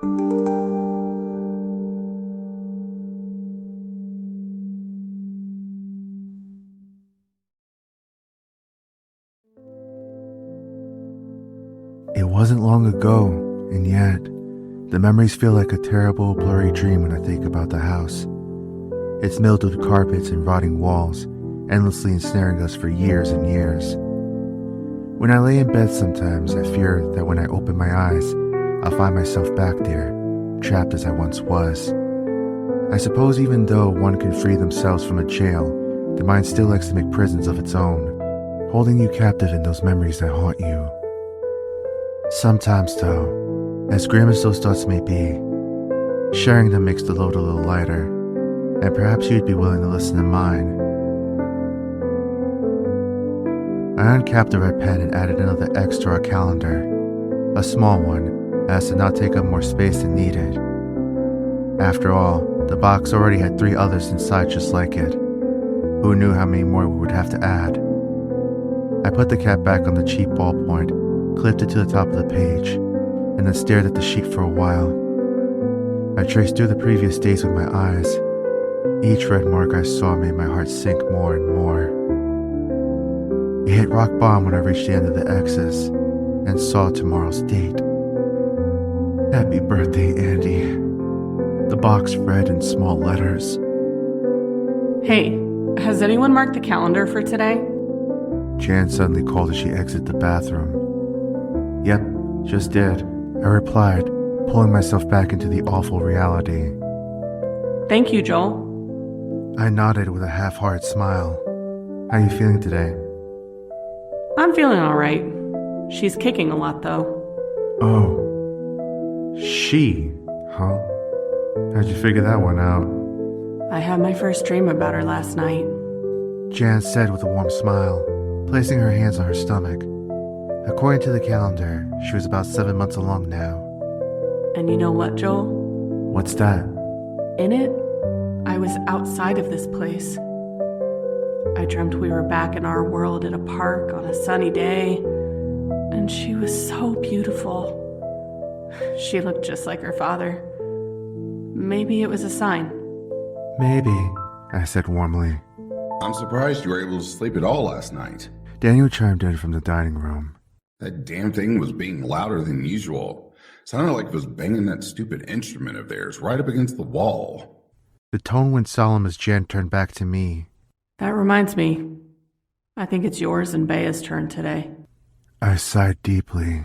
It wasn't long ago, and yet, the memories feel like a terrible, blurry dream when I think about the house. Its mildewed carpets and rotting walls, endlessly ensnaring us for years and years. When I lay in bed sometimes, I fear that when I open my eyes, I'll find myself back there, trapped as I once was. I suppose even though one can free themselves from a jail, the mind still likes to make prisons of its own, holding you captive in those memories that haunt you. Sometimes, though, as grim as those thoughts may be, sharing them makes the load a little lighter, and perhaps you'd be willing to listen to mine. I uncapped the red pen and added another X to our calendar, a small one, as to not take up more space than needed. After all, the box already had 3 others inside just like it. Who knew how many more we would have to add? I put the cap back on the cheap ballpoint, clipped it to the top of the page, and then stared at the sheet for a while. I traced through the previous days with my eyes. Each red mark I saw made my heart sink more and more. It hit rock bottom when I reached the end of the X's and saw tomorrow's date. Happy birthday, Andy. The box read in small letters. Hey, has anyone marked the calendar for today? Jan suddenly called as she exited the bathroom. Yep, just did, I replied, pulling myself back into the awful reality. Thank you, Joel. I nodded with a half-hearted smile. How are you feeling today? I'm feeling all right. She's kicking a lot, though. Oh. She, huh? How'd you figure that one out? I had my first dream about her last night. Jan said with a warm smile, placing her hands on her stomach. According to the calendar, she was about 7 months along now. And you know what, Joel? What's that? In it, I was outside of this place. I dreamt we were back in our world at a park on a sunny day, and she was so beautiful. She looked just like her father. Maybe it was a sign. Maybe, I said warmly. I'm surprised you were able to sleep at all last night. Daniel chimed in from the dining room. That damn thing was being louder than usual. Sounded like it was banging that stupid instrument of theirs right up against the wall. The tone went solemn as Jan turned back to me. That reminds me. I think it's yours and Bea's turn today. I sighed deeply.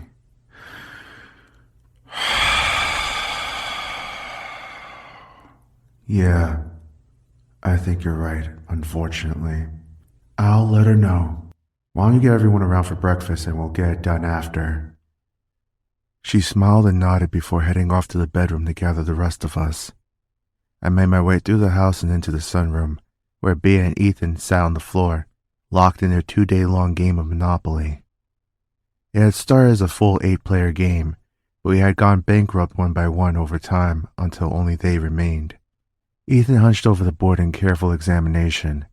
Yeah, I think you're right, unfortunately. I'll let her know. Why don't you get everyone around for breakfast and we'll get it done after? She smiled and nodded before heading off to the bedroom to gather the rest of us. I made my way through the house and into the sunroom, where Bea and Ethan sat on the floor, locked in their 2-day-long game of Monopoly. It had started as a full 8-player game, but we had gone bankrupt one by one over time until only they remained. Ethan hunched over the board in careful examination.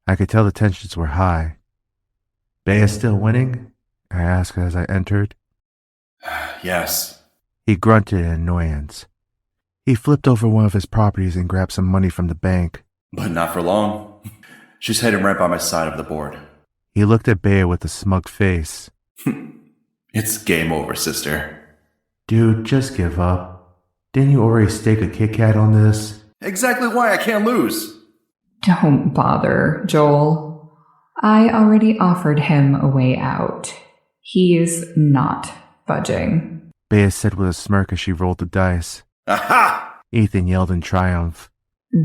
I could tell the tensions were high. Bea still winning? I asked as I entered. Yes. He grunted in annoyance. He flipped over one of his properties and grabbed some money from the bank. But not for long. She's heading right by my side of the board. He looked at Bea with a smug face. It's game over, sister. Dude, just give up. Didn't you already stake a Kit Kat on this? Exactly why I can't lose. Don't bother, Joel. I already offered him a way out. He's not budging. Bea said with a smirk as she rolled the dice. Aha! Ethan yelled in triumph.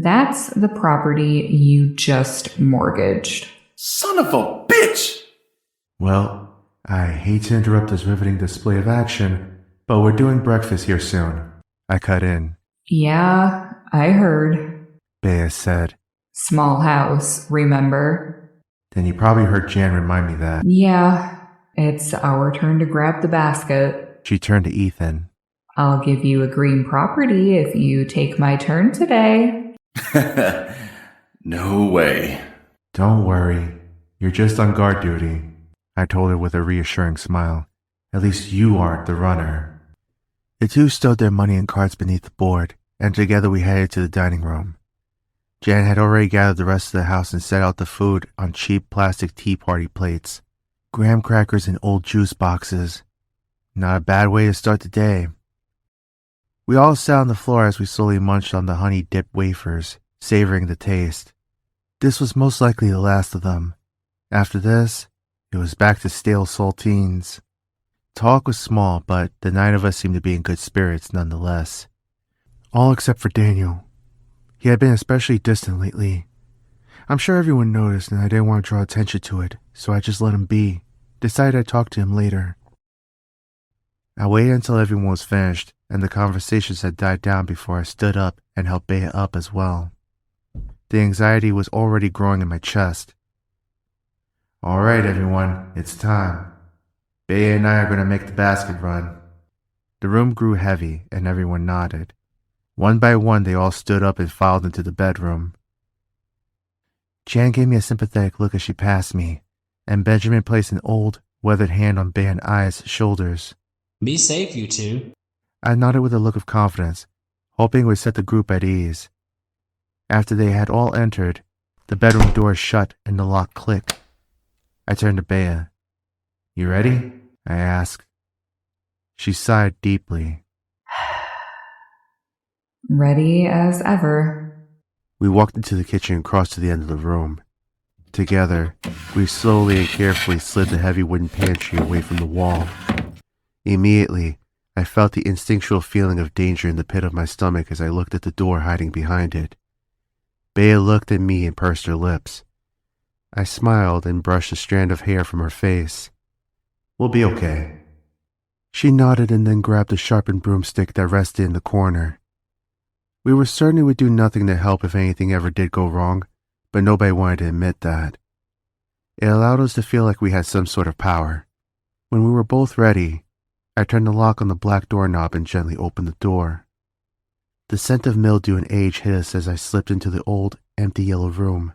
That's the property you just mortgaged. Son of a bitch! Well, I hate to interrupt this riveting display of action, but we're doing breakfast here soon. I cut in. Yeah, I heard. Bea said. Small house, remember? Then you probably heard Jan remind me that. Yeah, it's our turn to grab the basket. She turned to Ethan. I'll give you a green property if you take my turn today. No way. Don't worry. You're just on guard duty, I told her with a reassuring smile. At least you aren't the runner. The two stowed their money and cards beneath the board, and together we headed to the dining room. Jan had already gathered the rest of the house and set out the food on cheap plastic tea party plates, graham crackers and old juice boxes. Not a bad way to start the day. We all sat on the floor as we slowly munched on the honey-dipped wafers, savoring the taste. This was most likely the last of them. After this, it was back to stale saltines. Talk was small, but the 9 of us seemed to be in good spirits nonetheless. All except for Daniel. He had been especially distant lately. I'm sure everyone noticed, and I didn't want to draw attention to it, so I just let him be. Decided I'd talk to him later. I waited until everyone was finished, and the conversations had died down before I stood up and helped Bea up as well. The anxiety was already growing in my chest. All right, everyone, it's time. Bea and I are going to make the basket run. The room grew heavy, and everyone nodded. One by one, they all stood up and filed into the bedroom. Jan gave me a sympathetic look as she passed me, and Benjamin placed an old, weathered hand on Bea and I's shoulders. Be safe, you two. I nodded with a look of confidence, hoping it would set the group at ease. After they had all entered, the bedroom door shut and the lock clicked. I turned to Bea. You ready? I asked. She sighed deeply. Ready as ever. We walked into the kitchen and crossed to the end of the room. Together, we slowly and carefully slid the heavy wooden pantry away from the wall. Immediately, I felt the instinctual feeling of danger in the pit of my stomach as I looked at the door hiding behind it. Bea looked at me and pursed her lips. I smiled and brushed a strand of hair from her face. We'll be okay. She nodded and then grabbed a sharpened broomstick that rested in the corner. We were certain it would do nothing to help if anything ever did go wrong, but nobody wanted to admit that. It allowed us to feel like we had some sort of power. When we were both ready, I turned the lock on the black doorknob and gently opened the door. The scent of mildew and age hit us as I slipped into the old, empty yellow room.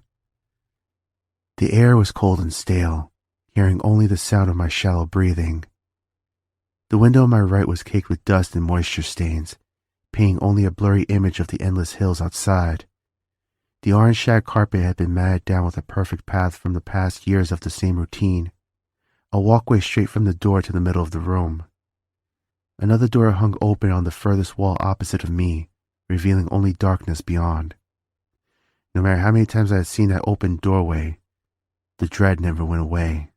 The air was cold and stale, hearing only the sound of my shallow breathing. The window on my right was caked with dust and moisture stains, painting only a blurry image of the endless hills outside. The orange shag carpet had been matted down with a perfect path from the past years of the same routine, a walkway straight from the door to the middle of the room. Another door hung open on the furthest wall opposite of me, revealing only darkness beyond. No matter how many times I had seen that open doorway, the dread never went away.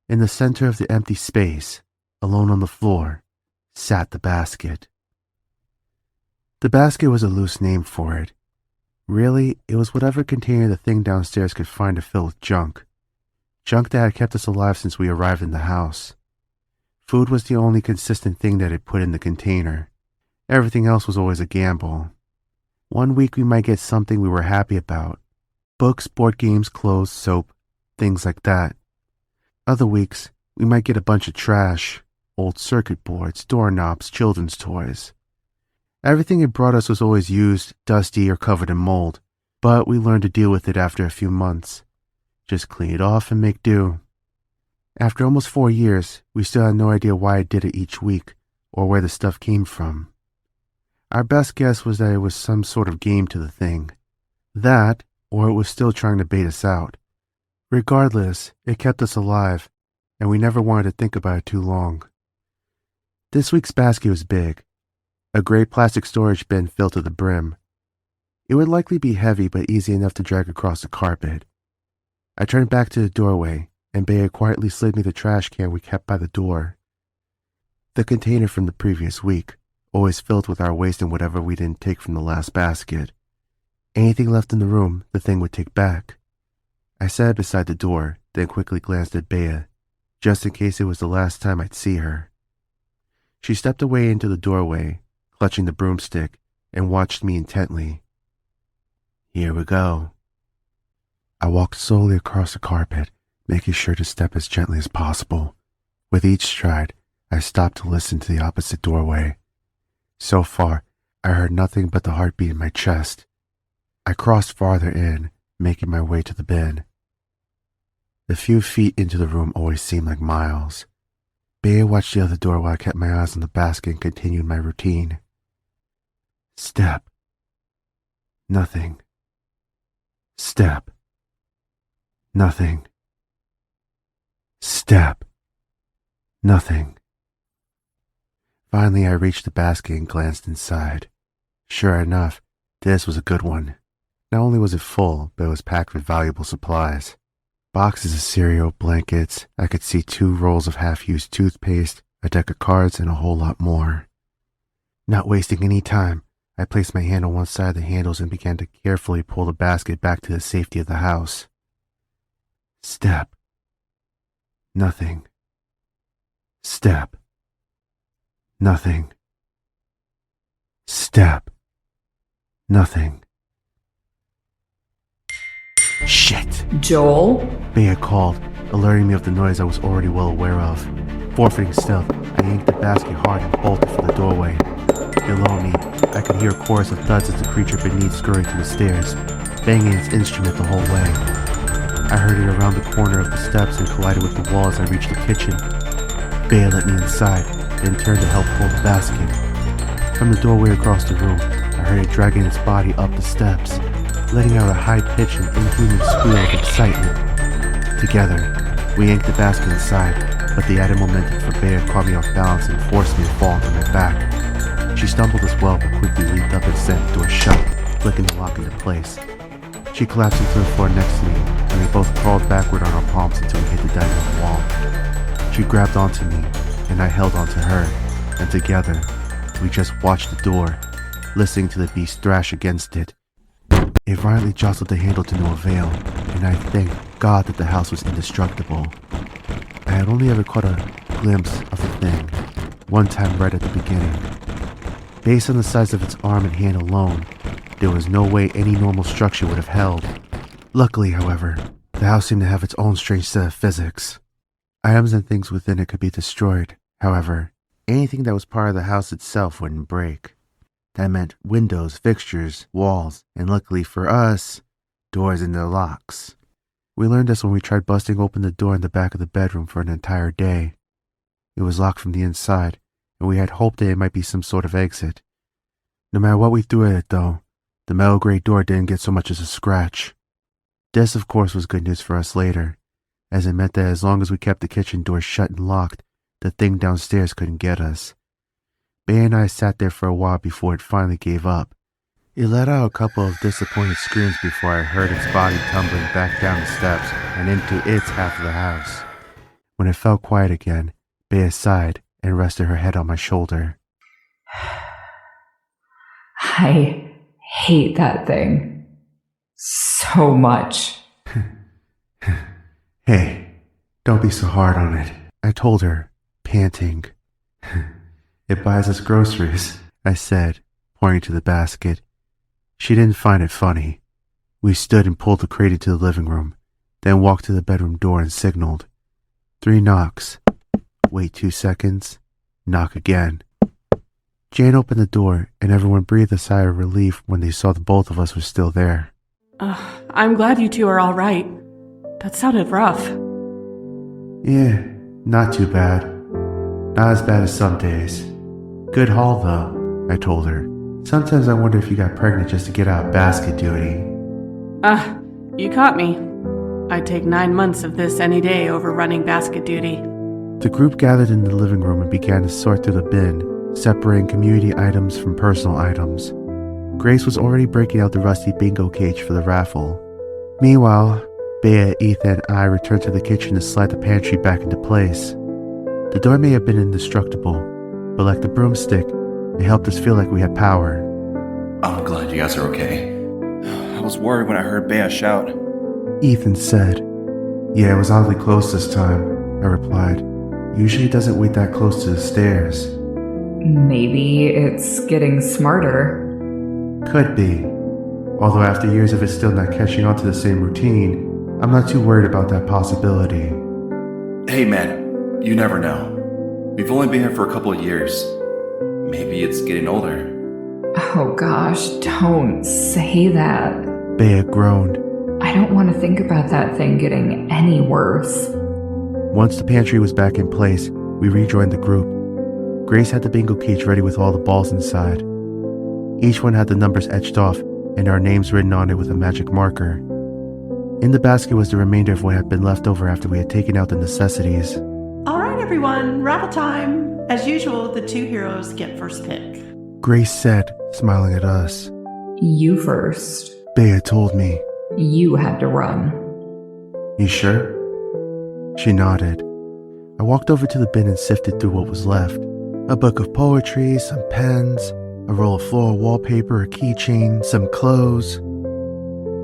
In the center of the empty space, alone on the floor, sat the basket. The basket was a loose name for it. Really, it was whatever container the thing downstairs could find to fill with junk. Junk that had kept us alive since we arrived in the house. Food was the only consistent thing that it put in the container. Everything else was always a gamble. One week we might get something we were happy about. Books, board games, clothes, soap, things like that. Other weeks, we might get a bunch of trash, old circuit boards, doorknobs, children's toys. Everything it brought us was always used, dusty, or covered in mold, but we learned to deal with it after a few months. Just clean it off and make do. After almost 4 years, we still had no idea why it did it each week, or where the stuff came from. Our best guess was that it was some sort of game to the thing. That, or it was still trying to bait us out. Regardless, it kept us alive, and we never wanted to think about it too long. This week's basket was big. A gray plastic storage bin filled to the brim. It would likely be heavy but easy enough to drag across the carpet. I turned back to the doorway, and Bea quietly slid me the trash can we kept by the door. The container from the previous week, always filled with our waste and whatever we didn't take from the last basket. Anything left in the room, the thing would take back. I sat beside the door, then quickly glanced at Bea, just in case it was the last time I'd see her. She stepped away into the doorway, clutching the broomstick, and watched me intently. Here we go. I walked slowly across the carpet, making sure to step as gently as possible. With each stride, I stopped to listen to the opposite doorway. So far, I heard nothing but the heartbeat in my chest. I crossed farther in, making my way to the bin. The few feet into the room always seemed like miles. Bea watched the other door while I kept my eyes on the basket and continued my routine. Step. Nothing. Step. Nothing. Step. Nothing. Finally, I reached the basket and glanced inside. Sure enough, this was a good one. Not only was it full, but it was packed with valuable supplies. Boxes of cereal, blankets, I could see 2 rolls of half-used toothpaste, a deck of cards, and a whole lot more. Not wasting any time, I placed my hand on one side of the handles and began to carefully pull the basket back to the safety of the house. Step. Nothing. Step. Nothing. Step. Nothing. Shit! Joel? Bea called, alerting me of the noise I was already well aware of. Forfeiting stealth, I yanked the basket hard and bolted for the doorway. Below me, I could hear a chorus of thuds as the creature beneath scurried to the stairs, banging its instrument the whole way. I heard it around the corner of the steps and collided with the wall as I reached the kitchen. Bea let me inside, then turned to help pull the basket. From the doorway across the room, I heard it dragging its body up the steps, letting out a high-pitched and inhuman squeal of excitement. Together, we yanked the basket inside, but the added momentum for Bea caught me off balance and forced me to fall onto my back. She stumbled as well, but quickly leaped up and sent the door shut, flicking the lock into place. She collapsed into the floor next to me, and we both crawled backward on our palms until we hit the dining room wall. She grabbed onto me, and I held onto her, and together, we just watched the door, listening to the beast thrash against it. It violently jostled the handle to no avail, and I thank God that the house was indestructible. I had only ever caught a glimpse of the thing, one time right at the beginning. Based on the size of its arm and hand alone, there was no way any normal structure would have held. Luckily, however, the house seemed to have its own strange set of physics. Items and things within it could be destroyed. However, anything that was part of the house itself wouldn't break. That meant windows, fixtures, walls, and luckily for us, doors and their locks. We learned this when we tried busting open the door in the back of the bedroom for an entire day. It was locked from the inside, and we had hoped that it might be some sort of exit. No matter what we threw at it, though, the metal gray door didn't get so much as a scratch. This, of course, was good news for us later, as it meant that as long as we kept the kitchen door shut and locked, the thing downstairs couldn't get us. Bea and I sat there for a while before it finally gave up. It let out a couple of disappointed screams before I heard its body tumbling back down the steps and into its half of the house. When it felt quiet again, Bea sighed and rested her head on my shoulder. I hate that thing so much. Hey, don't be so hard on it, I told her, panting. It buys us groceries, I said, pointing to the basket. She didn't find it funny. We stood and pulled the crate into the living room, then walked to the bedroom door and signaled. 3 knocks. Wait 2 seconds. Knock again. Jane opened the door, and everyone breathed a sigh of relief when they saw the both of us were still there. I'm glad you two are all right. That sounded rough. Yeah, not too bad. Not as bad as some days. Good haul, though, I told her. Sometimes I wonder if you got pregnant just to get out of basket duty. You caught me. I'd take 9 months of this any day over running basket duty. The group gathered in the living room and began to sort through the bin, separating community items from personal items. Grace was already breaking out the rusty bingo cage for the raffle. Meanwhile, Bea, Ethan, and I returned to the kitchen to slide the pantry back into place. The door may have been indestructible, but like the broomstick, it helped us feel like we had power. I'm glad you guys are okay. I was worried when I heard Bea shout. Ethan said. Yeah, it was oddly close this time, I replied. Usually it doesn't wait that close to the stairs. Maybe it's getting smarter. Could be. Although after years of it still not catching on to the same routine, I'm not too worried about that possibility. Hey man, you never know. We've only been here for a couple of years. Maybe it's getting older. Oh gosh, don't say that. Bea groaned. I don't want to think about that thing getting any worse. Once the pantry was back in place, We rejoined the group. Grace had the bingo cage ready with all the balls inside. Each one had the numbers etched off and our names written on it with a magic marker. In the basket was the remainder of what had been left over after we had taken out the necessities. All right, everyone, raffle time. As usual, the two heroes get first pick. Grace said, smiling at us. You first. Bea told me. You had to run. You sure? She nodded. I walked over to the bin and sifted through what was left. A book of poetry, some pens, a roll of floral wallpaper, a keychain, some clothes.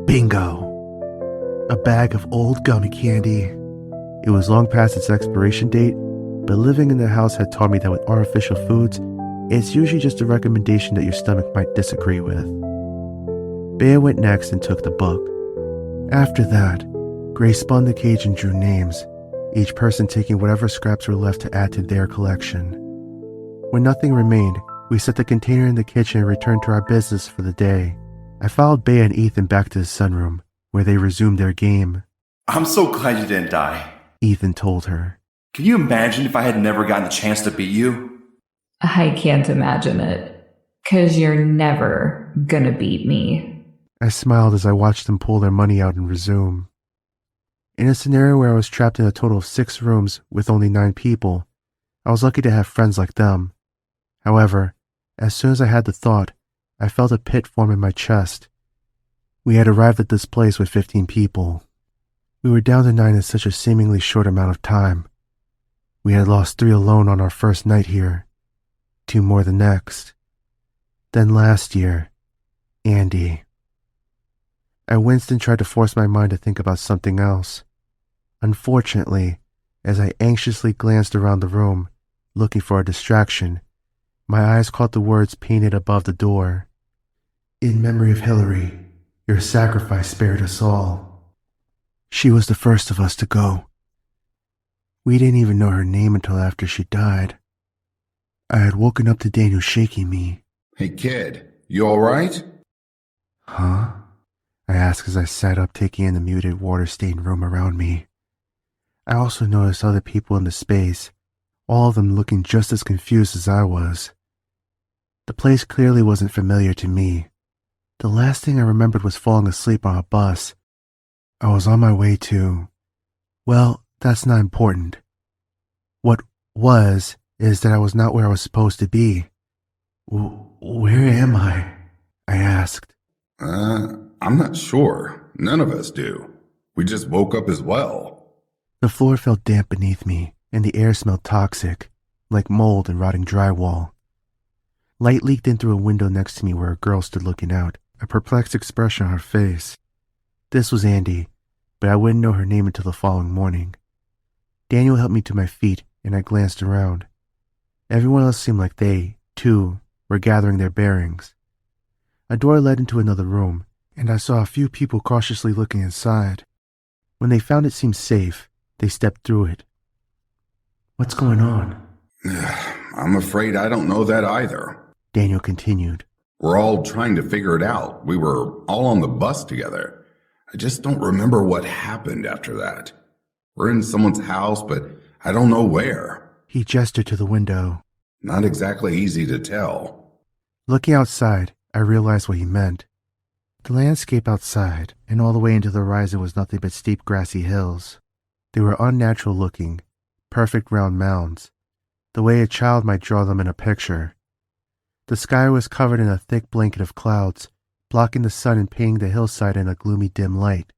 Bingo! A bag of old gummy candy. It was long past its expiration date, but living in the house had taught me that with artificial foods, it's usually just a recommendation that your stomach might disagree with. Bea went next and took the book. After that, Grace spun the cage and drew names, each person taking whatever scraps were left to add to their collection. When nothing remained, we set the container in the kitchen and returned to our business for the day. I followed Bea and Ethan back to the sunroom, where they resumed their game. I'm so glad you didn't die. Ethan told her. Can you imagine if I had never gotten the chance to beat you? I can't imagine it. 'Cause you're never gonna beat me. I smiled as I watched them pull their money out and resume. In a scenario where I was trapped in a total of 6 rooms with only 9 people, I was lucky to have friends like them. However, as soon as I had the thought, I felt a pit form in my chest. We had arrived at this place with 15 people. We were down to 9 in such a seemingly short amount of time. We had lost 3 alone on our first night here, 2 more the next. Then last year, Andy. I winced and tried to force my mind to think about something else. Unfortunately, as I anxiously glanced around the room, looking for a distraction, my eyes caught the words painted above the door. In memory of Hillary, your sacrifice spared us all. She was the first of us to go. We didn't even know her name until after she died. I had woken up to Daniel shaking me. Hey, kid, you all right? Huh? I asked as I sat up, taking in the muted, water-stained room around me. I also noticed other people in the space, all of them looking just as confused as I was. The place clearly wasn't familiar to me. The last thing I remembered was falling asleep on a bus. I was on my way to... Well, that's not important. What was is that I was not where I was supposed to be. Where am I? I asked. I'm not sure. None of us do. We just woke up as well. The floor felt damp beneath me, and the air smelled toxic, like mold and rotting drywall. Light leaked in through a window next to me where a girl stood looking out, a perplexed expression on her face. This was Andy, but I wouldn't know her name until the following morning. Daniel helped me to my feet, and I glanced around. Everyone else seemed like they, too, were gathering their bearings. A door led into another room, and I saw a few people cautiously looking inside. When they found it seemed safe, they stepped through it. What's going on? I'm afraid I don't know that either. Daniel continued. We're all trying to figure it out. We were all on the bus together. I just don't remember what happened after that. We're in someone's house, but I don't know where. He gestured to the window. Not exactly easy to tell. Looking outside, I realized what he meant. The landscape outside and all the way into the horizon was nothing but steep grassy hills. They were unnatural looking, perfect round mounds, the way a child might draw them in a picture. The sky was covered in a thick blanket of clouds, blocking the sun and painting the hillside in a gloomy dim light.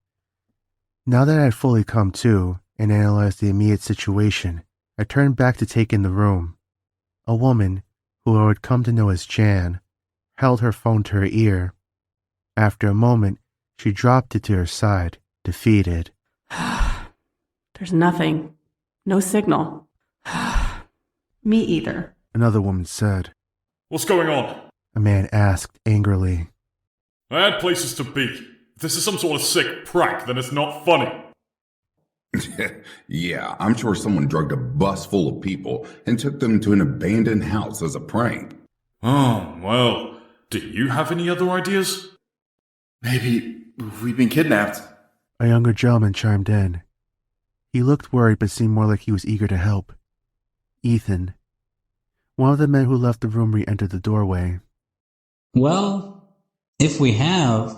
Now that I had fully come to and analyzed the immediate situation, I turned back to take in the room. A woman, who I would come to know as Jan, held her phone to her ear. After a moment, she dropped it to her side, defeated. There's nothing. No signal. Me either. Another woman said. What's going on? A man asked angrily. I had places to be. If this is some sort of sick prank, then it's not funny. Yeah, I'm sure someone drugged a bus full of people and took them to an abandoned house as a prank. Oh, well, do you have any other ideas? Maybe we've been kidnapped. A younger gentleman chimed in. He looked worried but seemed more like he was eager to help. Ethan. One of the men who left the room re-entered the doorway. Well, if we have,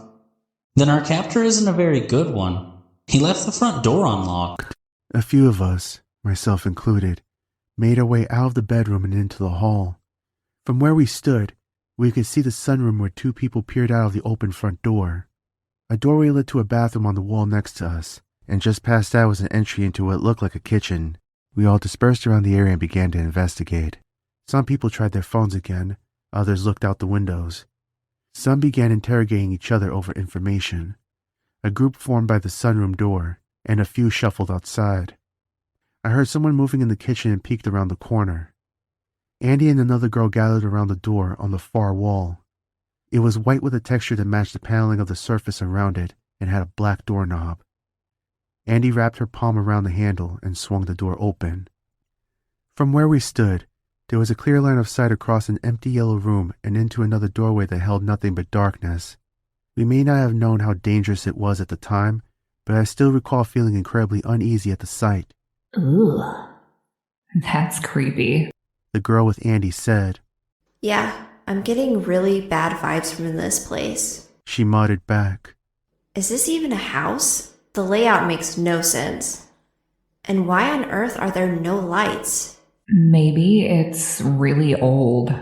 then our captor isn't a very good one. He left the front door unlocked. A few of us, myself included, made our way out of the bedroom and into the hall. From where we stood, we could see the sunroom where two people peered out of the open front door. A doorway led to a bathroom on the wall next to us, and just past that was an entry into what looked like a kitchen. We all dispersed around the area and began to investigate. Some people tried their phones again, others looked out the windows. Some began interrogating each other over information. A group formed by the sunroom door, and a few shuffled outside. I heard someone moving in the kitchen and peeked around the corner. Andy and another girl gathered around the door on the far wall. It was white with a texture that matched the paneling of the surface around it and had a black doorknob. Andy wrapped her palm around the handle and swung the door open. From where we stood, there was a clear line of sight across an empty yellow room and into another doorway that held nothing but darkness. We may not have known how dangerous it was at the time, but I still recall feeling incredibly uneasy at the sight. Ooh, that's creepy. The girl with Andy said. Yeah, I'm getting really bad vibes from this place. She muttered back. Is this even a house? The layout makes no sense. And why on earth are there no lights? Maybe it's really old.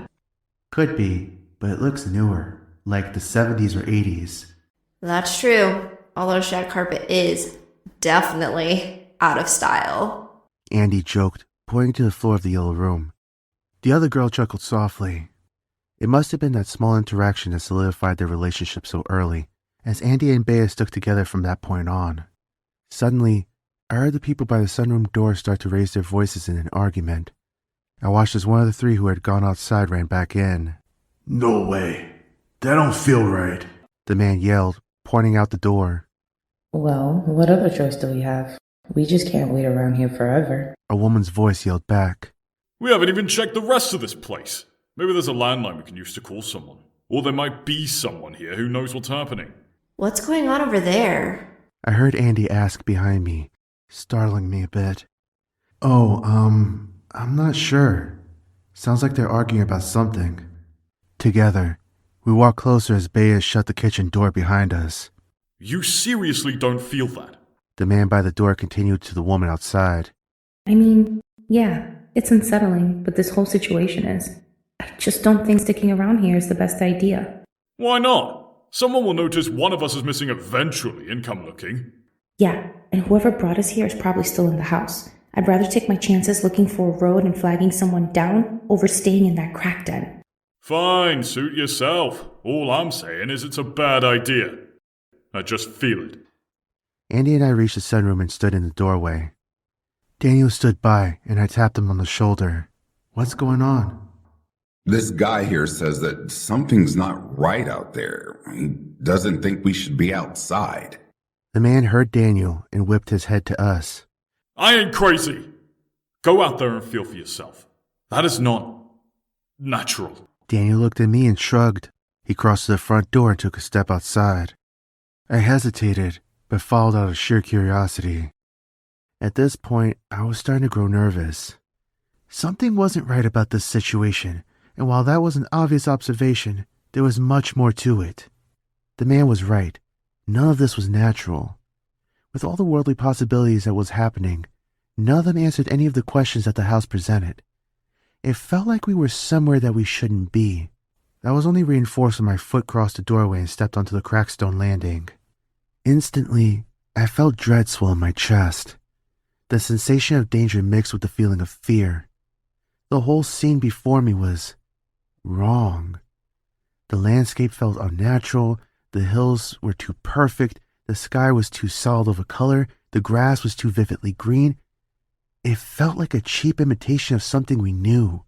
Could be, but it looks newer, like the 70s or 80s. That's true, although shag carpet is definitely out of style. Andy joked, pointing to the floor of the yellow room. The other girl chuckled softly. It must have been that small interaction that solidified their relationship so early, as Andy and Bea stuck together from that point on. Suddenly, I heard the people by the sunroom door start to raise their voices in an argument. I watched as one of the three who had gone outside ran back in. No way. That don't feel right. The man yelled, pointing out the door. Well, what other choice do we have? We just can't wait around here forever. A woman's voice yelled back. We haven't even checked the rest of this place. Maybe there's a landline we can use to call someone. Or there might be someone here who knows what's happening. What's going on over there? I heard Andy ask behind me, startling me a bit. I'm not sure. Sounds like they're arguing about something. Together, we walked closer as Bea shut the kitchen door behind us. You seriously don't feel that? The man by the door continued to the woman outside. I mean, yeah, it's unsettling, but this whole situation is. I just don't think sticking around here is the best idea. Why not? Someone will notice one of us is missing eventually and come looking. Yeah, and whoever brought us here is probably still in the house. I'd rather take my chances looking for a road and flagging someone down over staying in that crack den. Fine, suit yourself. All I'm saying is it's a bad idea. I just feel it. Andy and I reached the sunroom and stood in the doorway. Daniel stood by, and I tapped him on the shoulder. What's going on? This guy here says that something's not right out there. He doesn't think we should be outside. The man heard Daniel and whipped his head to us. I ain't crazy. Go out there and feel for yourself. That is not natural. Daniel looked at me and shrugged. He crossed to the front door and took a step outside. I hesitated, but followed out of sheer curiosity. At this point, I was starting to grow nervous. Something wasn't right about this situation, and while that was an obvious observation, there was much more to it. The man was right. None of this was natural. With all the worldly possibilities that was happening, none of them answered any of the questions that the house presented. It felt like we were somewhere that we shouldn't be. That was only reinforced when my foot crossed the doorway and stepped onto the cracked stone landing. Instantly, I felt dread swell in my chest. The sensation of danger mixed with the feeling of fear. The whole scene before me was wrong. The landscape felt unnatural, the hills were too perfect, the sky was too solid of a color, the grass was too vividly green. It felt like a cheap imitation of something we knew.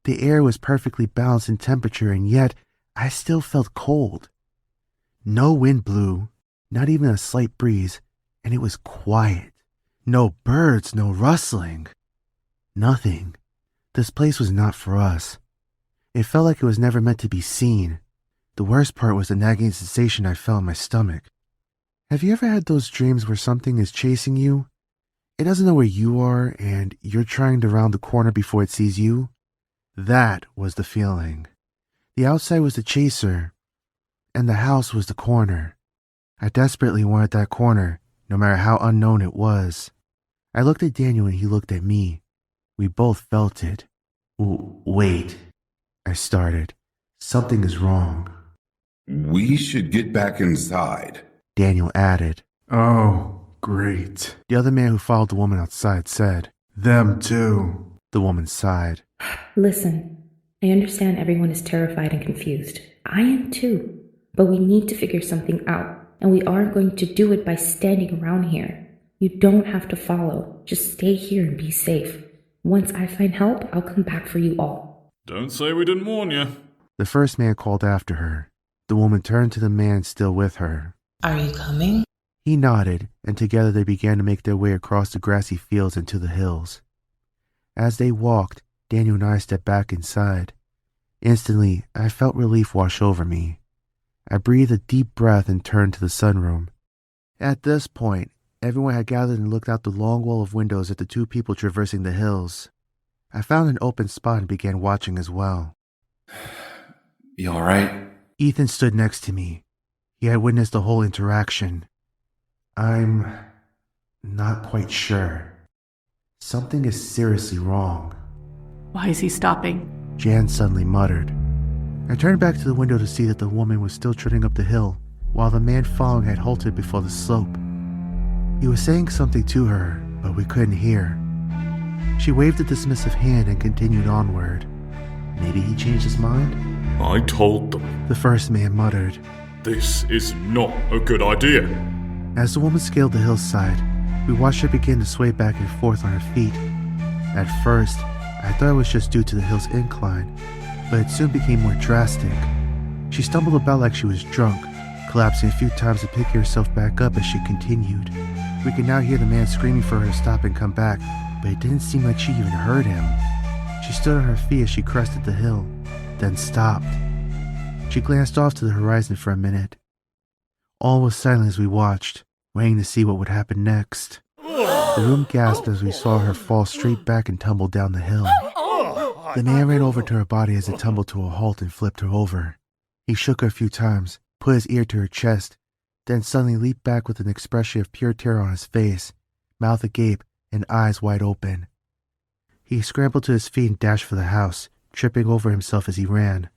The air was perfectly balanced in temperature, and yet I still felt cold. No wind blew, not even a slight breeze, and it was quiet. No birds, no rustling. Nothing. This place was not for us. It felt like it was never meant to be seen. The worst part was the nagging sensation I felt in my stomach. Have you ever had those dreams where something is chasing you? It doesn't know where you are, and you're trying to round the corner before it sees you. That was the feeling. The outside was the chaser, and the house was the corner. I desperately wanted that corner, no matter how unknown it was. I looked at Daniel and he looked at me. We both felt it. Wait, I started. Something is wrong. We should get back inside, Daniel added. oh, great. The other man who followed the woman outside said. Them too. The woman sighed. Listen, I understand everyone is terrified and confused. I am too. But we need to figure something out, and we aren't going to do it by standing around here. You don't have to follow. Just stay here and be safe. Once I find help, I'll come back for you all. Don't say we didn't warn you. The first man called after her. The woman turned to the man still with her. Are you coming? He nodded, and together they began to make their way across the grassy fields into the hills. As they walked, Daniel and I stepped back inside. Instantly, I felt relief wash over me. I breathed a deep breath and turned to the sunroom. At this point, everyone had gathered and looked out the long wall of windows at the two people traversing the hills. I found an open spot and began watching as well. You alright? Ethan stood next to me. He had witnessed the whole interaction. I'm not quite sure. Something is seriously wrong. Why is he stopping? Jan suddenly muttered. I turned back to the window to see that the woman was still trotting up the hill, while the man following had halted before the slope. He was saying something to her, but we couldn't hear. She waved a dismissive hand and continued onward. Maybe he changed his mind? I told them. The first man muttered. This is not a good idea. As the woman scaled the hillside, we watched her begin to sway back and forth on her feet. At first, I thought it was just due to the hill's incline, but it soon became more drastic. She stumbled about like she was drunk, collapsing a few times and picking herself back up as she continued. We could now hear the man screaming for her to stop and come back, but it didn't seem like she even heard him. She stood on her feet as she crested the hill, then stopped. She glanced off to the horizon for a minute. All was silent as we watched, waiting to see what would happen next. The room gasped as we saw her fall straight back and tumble down the hill. The man ran over to her body as it tumbled to a halt and flipped her over. He shook her a few times, put his ear to her chest, then suddenly leaped back with an expression of pure terror on his face, mouth agape and eyes wide open. He scrambled to his feet and dashed for the house, tripping over himself as he ran.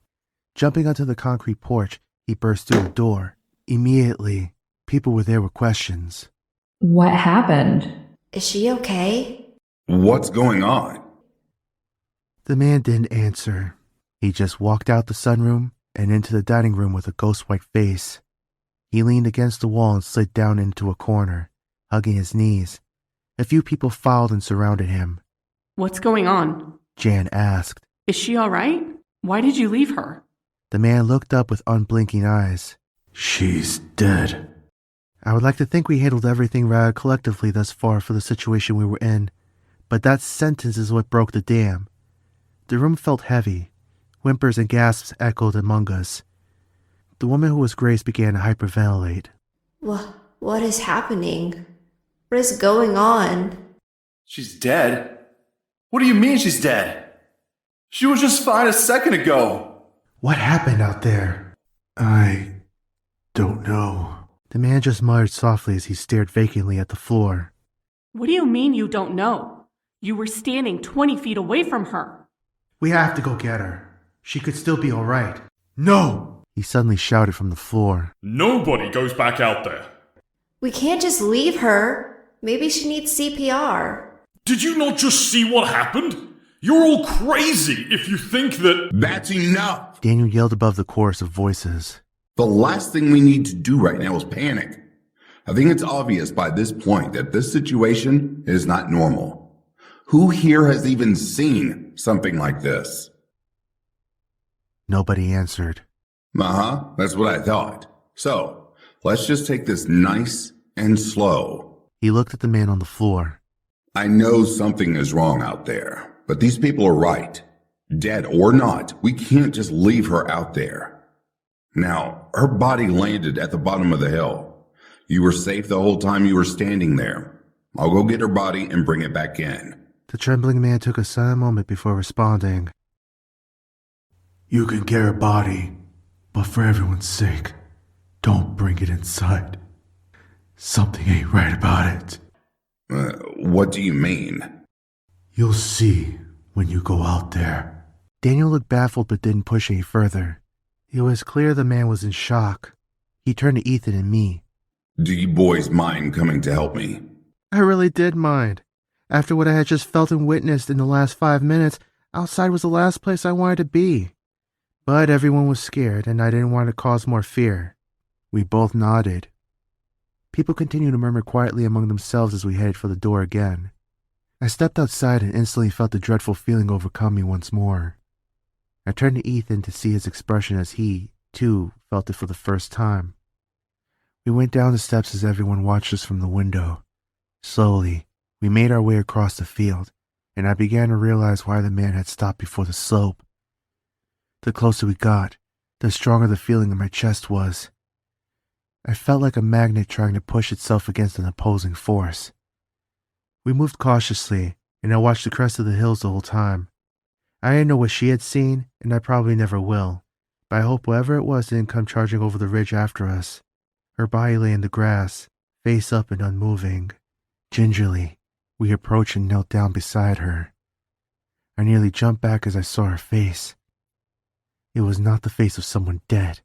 Jumping onto the concrete porch, he burst through the door. Immediately, people were there with questions. What happened? Is she okay? What's going on? The man didn't answer. He just walked out the sunroom and into the dining room with a ghost-white face. He leaned against the wall and slid down into a corner, hugging his knees. A few people followed and surrounded him. What's going on? Jan asked. Is she all right? Why did you leave her? The man looked up with unblinking eyes. She's dead. I would like to think we handled everything rather collectively thus far for the situation we were in, but that sentence is what broke the dam. The room felt heavy. Whimpers and gasps echoed among us. The woman who was Grace began to hyperventilate. What is happening? What is going on? She's dead? What do you mean she's dead? She was just fine a second ago. What happened out there? I don't know. The man just muttered softly as he stared vacantly at the floor. What do you mean you don't know? You were standing 20 feet away from her. We have to go get her. She could still be all right. No! He suddenly shouted from the floor. Nobody goes back out there. We can't just leave her. Maybe she needs CPR. Did you not just see what happened? You're all crazy if you think that... That's enough! Daniel yelled above the chorus of voices. The last thing we need to do right now is panic. I think it's obvious by this point that this situation is not normal. Who here has even seen something like this? Nobody answered. That's what I thought. So, let's just take this nice and slow. He looked at the man on the floor. I know something is wrong out there, but these people are right. Dead or not, we can't just leave her out there. Now, her body landed at the bottom of the hill. You were safe the whole time you were standing there. I'll go get her body and bring it back in. The trembling man took a silent moment before responding. You can get her body, but for everyone's sake, don't bring it inside. Something ain't right about it. What do you mean? You'll see when you go out there. Daniel looked baffled but didn't push any further. It was clear the man was in shock. He turned to Ethan and me. Do you boys mind coming to help me? I really did mind. After what I had just felt and witnessed in the last 5 minutes, outside was the last place I wanted to be. But everyone was scared, and I didn't want to cause more fear. We both nodded. People continued to murmur quietly among themselves as we headed for the door again. I stepped outside and instantly felt the dreadful feeling overcome me once more. I turned to Ethan to see his expression as he, too, felt it for the first time. We went down the steps as everyone watched us from the window. Slowly, we made our way across the field, and I began to realize why the man had stopped before the slope. The closer we got, the stronger the feeling in my chest was. I felt like a magnet trying to push itself against an opposing force. We moved cautiously, and I watched the crest of the hills the whole time. I didn't know what she had seen, and I probably never will, but I hope whatever it was didn't come charging over the ridge after us. Her body lay in the grass, face up and unmoving. Gingerly, we approached and knelt down beside her. I nearly jumped back as I saw her face. It was not the face of someone dead.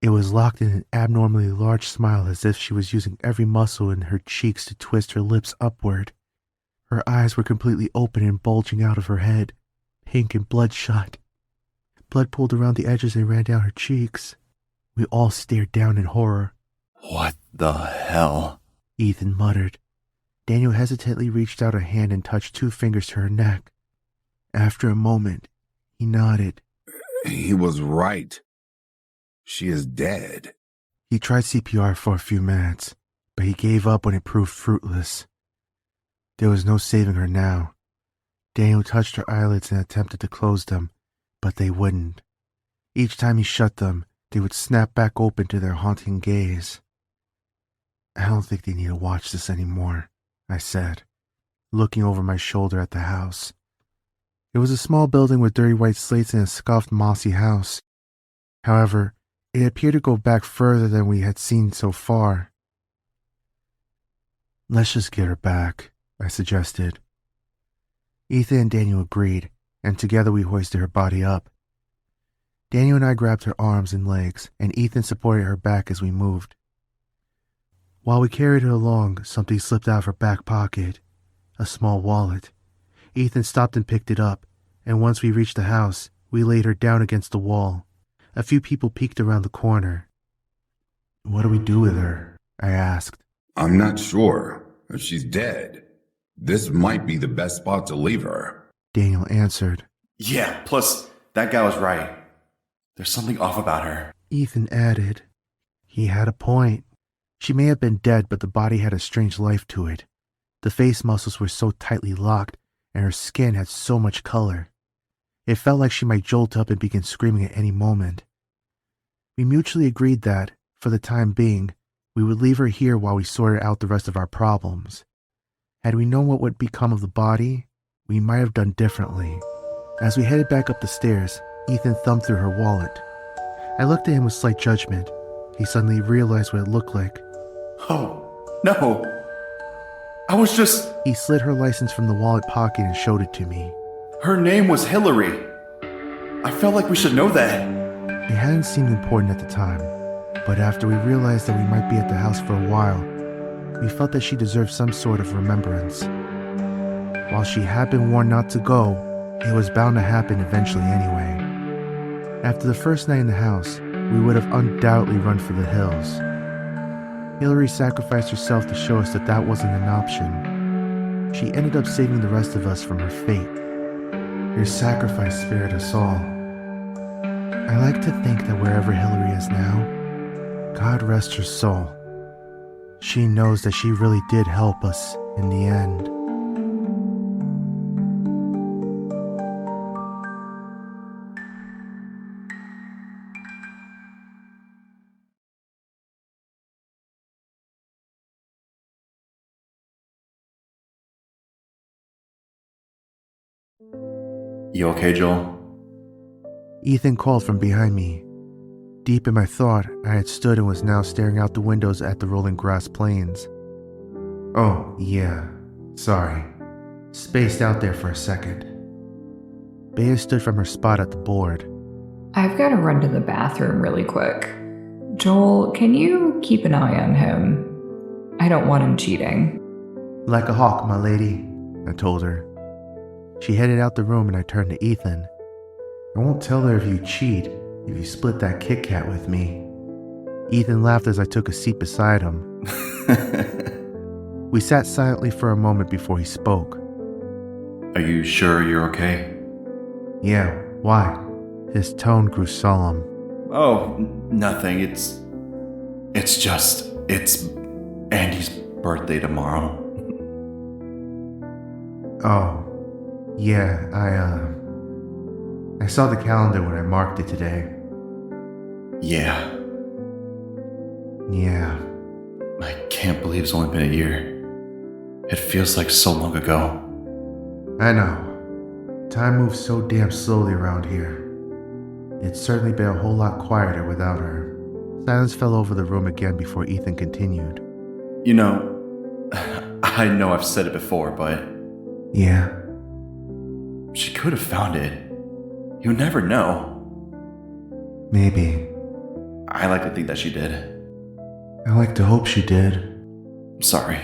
It was locked in an abnormally large smile as if she was using every muscle in her cheeks to twist her lips upward. Her eyes were completely open and bulging out of her head, pink and bloodshot. Blood pooled around the edges and ran down her cheeks. We all stared down in horror. What the hell? Ethan muttered. Daniel hesitantly reached out a hand and touched 2 fingers to her neck. After a moment, he nodded. He was right. She is dead. He tried CPR for a few minutes, but he gave up when it proved fruitless. There was no saving her now. Daniel touched her eyelids and attempted to close them, but they wouldn't. Each time he shut them, they would snap back open to their haunting gaze. I don't think they need to watch this anymore, I said, looking over my shoulder at the house. It was a small building with dirty white slates and a scuffed, mossy house. However, it appeared to go back further than we had seen so far. Let's just get her back, I suggested. Ethan and Daniel agreed, and together we hoisted her body up. Daniel and I grabbed her arms and legs, and Ethan supported her back as we moved. While we carried her along, something slipped out of her back pocket, a small wallet. Ethan stopped and picked it up, and once we reached the house, we laid her down against the wall. A few people peeked around the corner. What do we do with her? I asked. I'm not sure. If she's dead, this might be the best spot to leave her. Daniel answered. Yeah, plus, that guy was right. There's something off about her. Ethan added. He had a point. She may have been dead, but the body had a strange life to it. The face muscles were so tightly locked, and her skin had so much color. It felt like she might jolt up and begin screaming at any moment. We mutually agreed that, for the time being, we would leave her here while we sorted out the rest of our problems. Had we known what would become of the body, we might have done differently. As we headed back up the stairs, Ethan thumbed through her wallet. I looked at him with slight judgment. He suddenly realized what it looked like. Oh, no. I was just... He slid her license from the wallet pocket and showed it to me. Her name was Hillary. I felt like we should know that. It hadn't seemed important at the time, but after we realized that we might be at the house for a while, we felt that she deserved some sort of remembrance. While she had been warned not to go, it was bound to happen eventually anyway. After the first night in the house, we would have undoubtedly run for the hills. Hillary sacrificed herself to show us that that wasn't an option. She ended up saving the rest of us from her fate. Your sacrifice spared us all. I like to think that wherever Hillary is now, God rest her soul. She knows that she really did help us in the end. You okay, Joel? Ethan called from behind me. Deep in my thought, I had stood and was now staring out the windows at the rolling grass plains. Oh, yeah. Sorry. Spaced out there for a second. Bea stood from her spot at the board. I've got to run to the bathroom really quick. Joel, can you keep an eye on him? I don't want him cheating. Like a hawk, my lady, I told her. She headed out the room and I turned to Ethan. I won't tell her if you cheat, if you split that Kit Kat with me. Ethan laughed as I took a seat beside him. We sat silently for a moment before he spoke. Are you sure you're okay? Yeah, why? His tone grew solemn. Oh, nothing. It's Andy's birthday tomorrow. Oh, yeah, I saw the calendar when I marked it today. Yeah. Yeah. I can't believe it's only been a year. It feels like so long ago. I know. Time moves so damn slowly around here. It's certainly been a whole lot quieter without her. Silence fell over the room again before Ethan continued. You know, I know I've said it before, but... Yeah? She could have found it. You never know. Maybe. I like to think that she did. I like to hope she did. I'm sorry.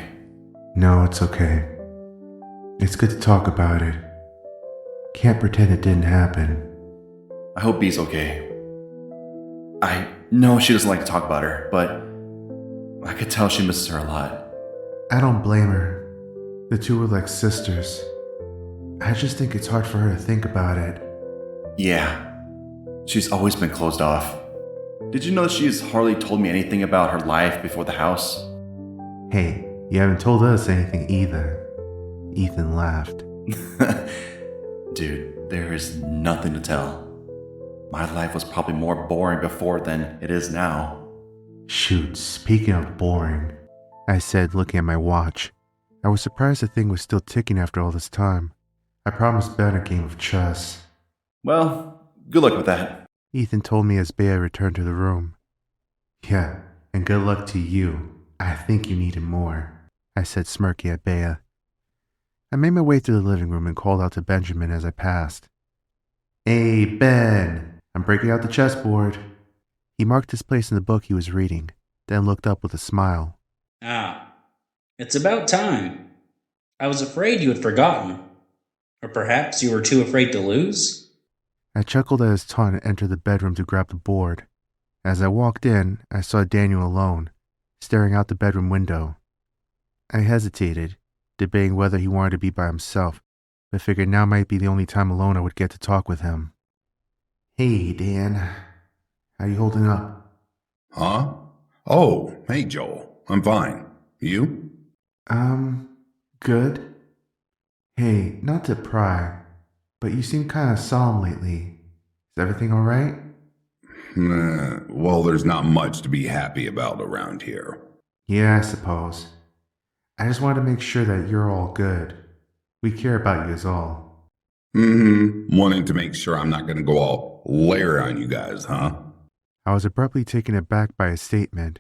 No, it's okay. It's good to talk about it. Can't pretend it didn't happen. I hope Bee's okay. I know she doesn't like to talk about her, but I could tell she misses her a lot. I don't blame her. The two were like sisters. I just think it's hard for her to think about it. Yeah. She's always been closed off. Did you know she's hardly told me anything about her life before the house? Hey, you haven't told us anything either. Ethan laughed. Dude, there is nothing to tell. My life was probably more boring before than it is now. Shoot, speaking of boring, I said, looking at my watch. I was surprised the thing was still ticking after all this time. I promised Ben a game of chess. Well, good luck with that. Ethan told me as Bea returned to the room. Yeah, and good luck to you. I think you need it more, I said, smirking at Bea. I made my way through the living room and called out to Benjamin as I passed. Hey, Ben, I'm breaking out the chessboard. He marked his place in the book he was reading, then looked up with a smile. Ah, it's about time. I was afraid you had forgotten. Or perhaps you were too afraid to lose? I chuckled at his taunt and entered the bedroom to grab the board. As I walked in, I saw Daniel alone, staring out the bedroom window. I hesitated, debating whether he wanted to be by himself, but figured now might be the only time alone I would get to talk with him. Hey, Dan. How you holding up? Huh? Oh, hey, Joel. I'm fine. You? Good. Hey, not to pry, but you seem kind of solemn lately. Is everything all right? Well, there's not much to be happy about around here. Yeah, I suppose. I just wanted to make sure that you're all good. We care about you is all. Wanting to make sure I'm not going to go all layer on you guys, huh? I was abruptly taken aback by his statement.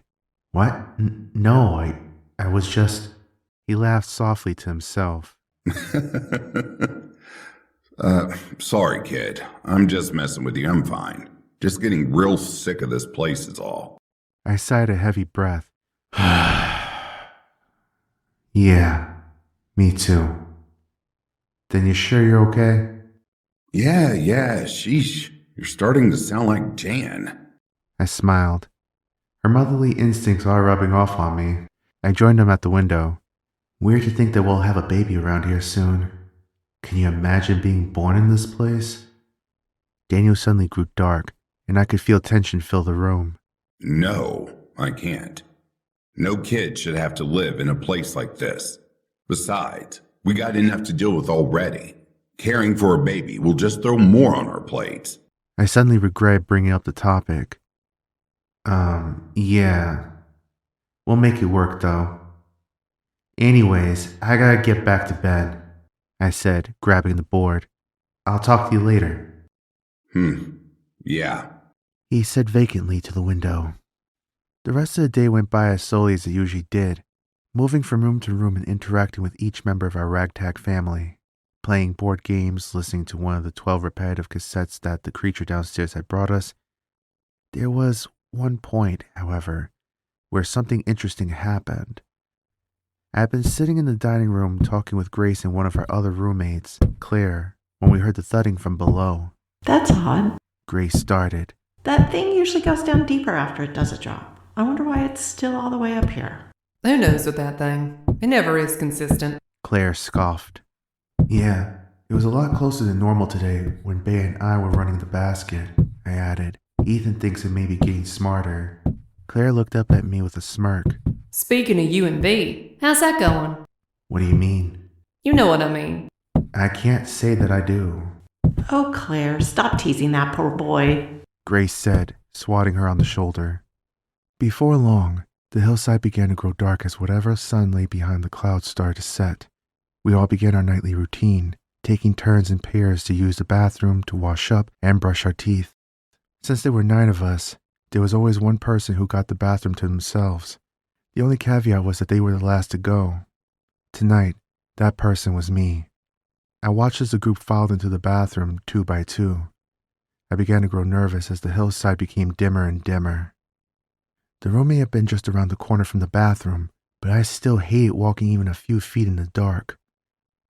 What? No, I was just... He laughed softly to himself. Sorry, kid. I'm just messing with you. I'm fine. Just getting real sick of this place is all. I sighed a heavy breath. Yeah, me too. Then you sure you're okay? Yeah, sheesh. You're starting to sound like Jan. I smiled. Her motherly instincts are rubbing off on me. I joined him at the window. Weird to think that we'll have a baby around here soon. Can you imagine being born in this place? Daniel suddenly grew dark, and I could feel tension fill the room. No, I can't. No kid should have to live in a place like this. Besides, we got enough to deal with already. Caring for a baby will just throw more on our plates. I suddenly regret bringing up the topic. Yeah. We'll make it work, though. Anyways, I gotta get back to bed, I said, grabbing the board. I'll talk to you later. Yeah. He said vacantly to the window. The rest of the day went by as slowly as it usually did, moving from room to room and interacting with each member of our ragtag family, playing board games, listening to one of the 12 repetitive cassettes that the creature downstairs had brought us. There was one point, however, where something interesting happened. I had been sitting in the dining room talking with Grace and one of our other roommates, Claire, when we heard the thudding from below. That's odd. Grace started. That thing usually goes down deeper after it does a job. I wonder why it's still all the way up here. Who knows with that thing? It never is consistent. Claire scoffed. Yeah, it was a lot closer than normal today when Bea and I were running the basket, I added. Ethan thinks it may be getting smarter. Claire looked up at me with a smirk. Speaking of you and V, how's that going? What do you mean? You know what I mean. I can't say that I do, Oh, Claire, stop teasing that poor boy. Grace said, swatting her on the shoulder. Before long, the hillside began to grow dark as whatever sun lay behind the clouds started to set. We all began our nightly routine, taking turns in pairs to use the bathroom to wash up and brush our teeth. Since there were 9 of us, there was always one person who got the bathroom to themselves. The only caveat was that they were the last to go. Tonight, that person was me. I watched as the group filed into the bathroom 2 by 2. I began to grow nervous as the hillside became dimmer and dimmer. The room may have been just around the corner from the bathroom, but I still hated walking even a few feet in the dark.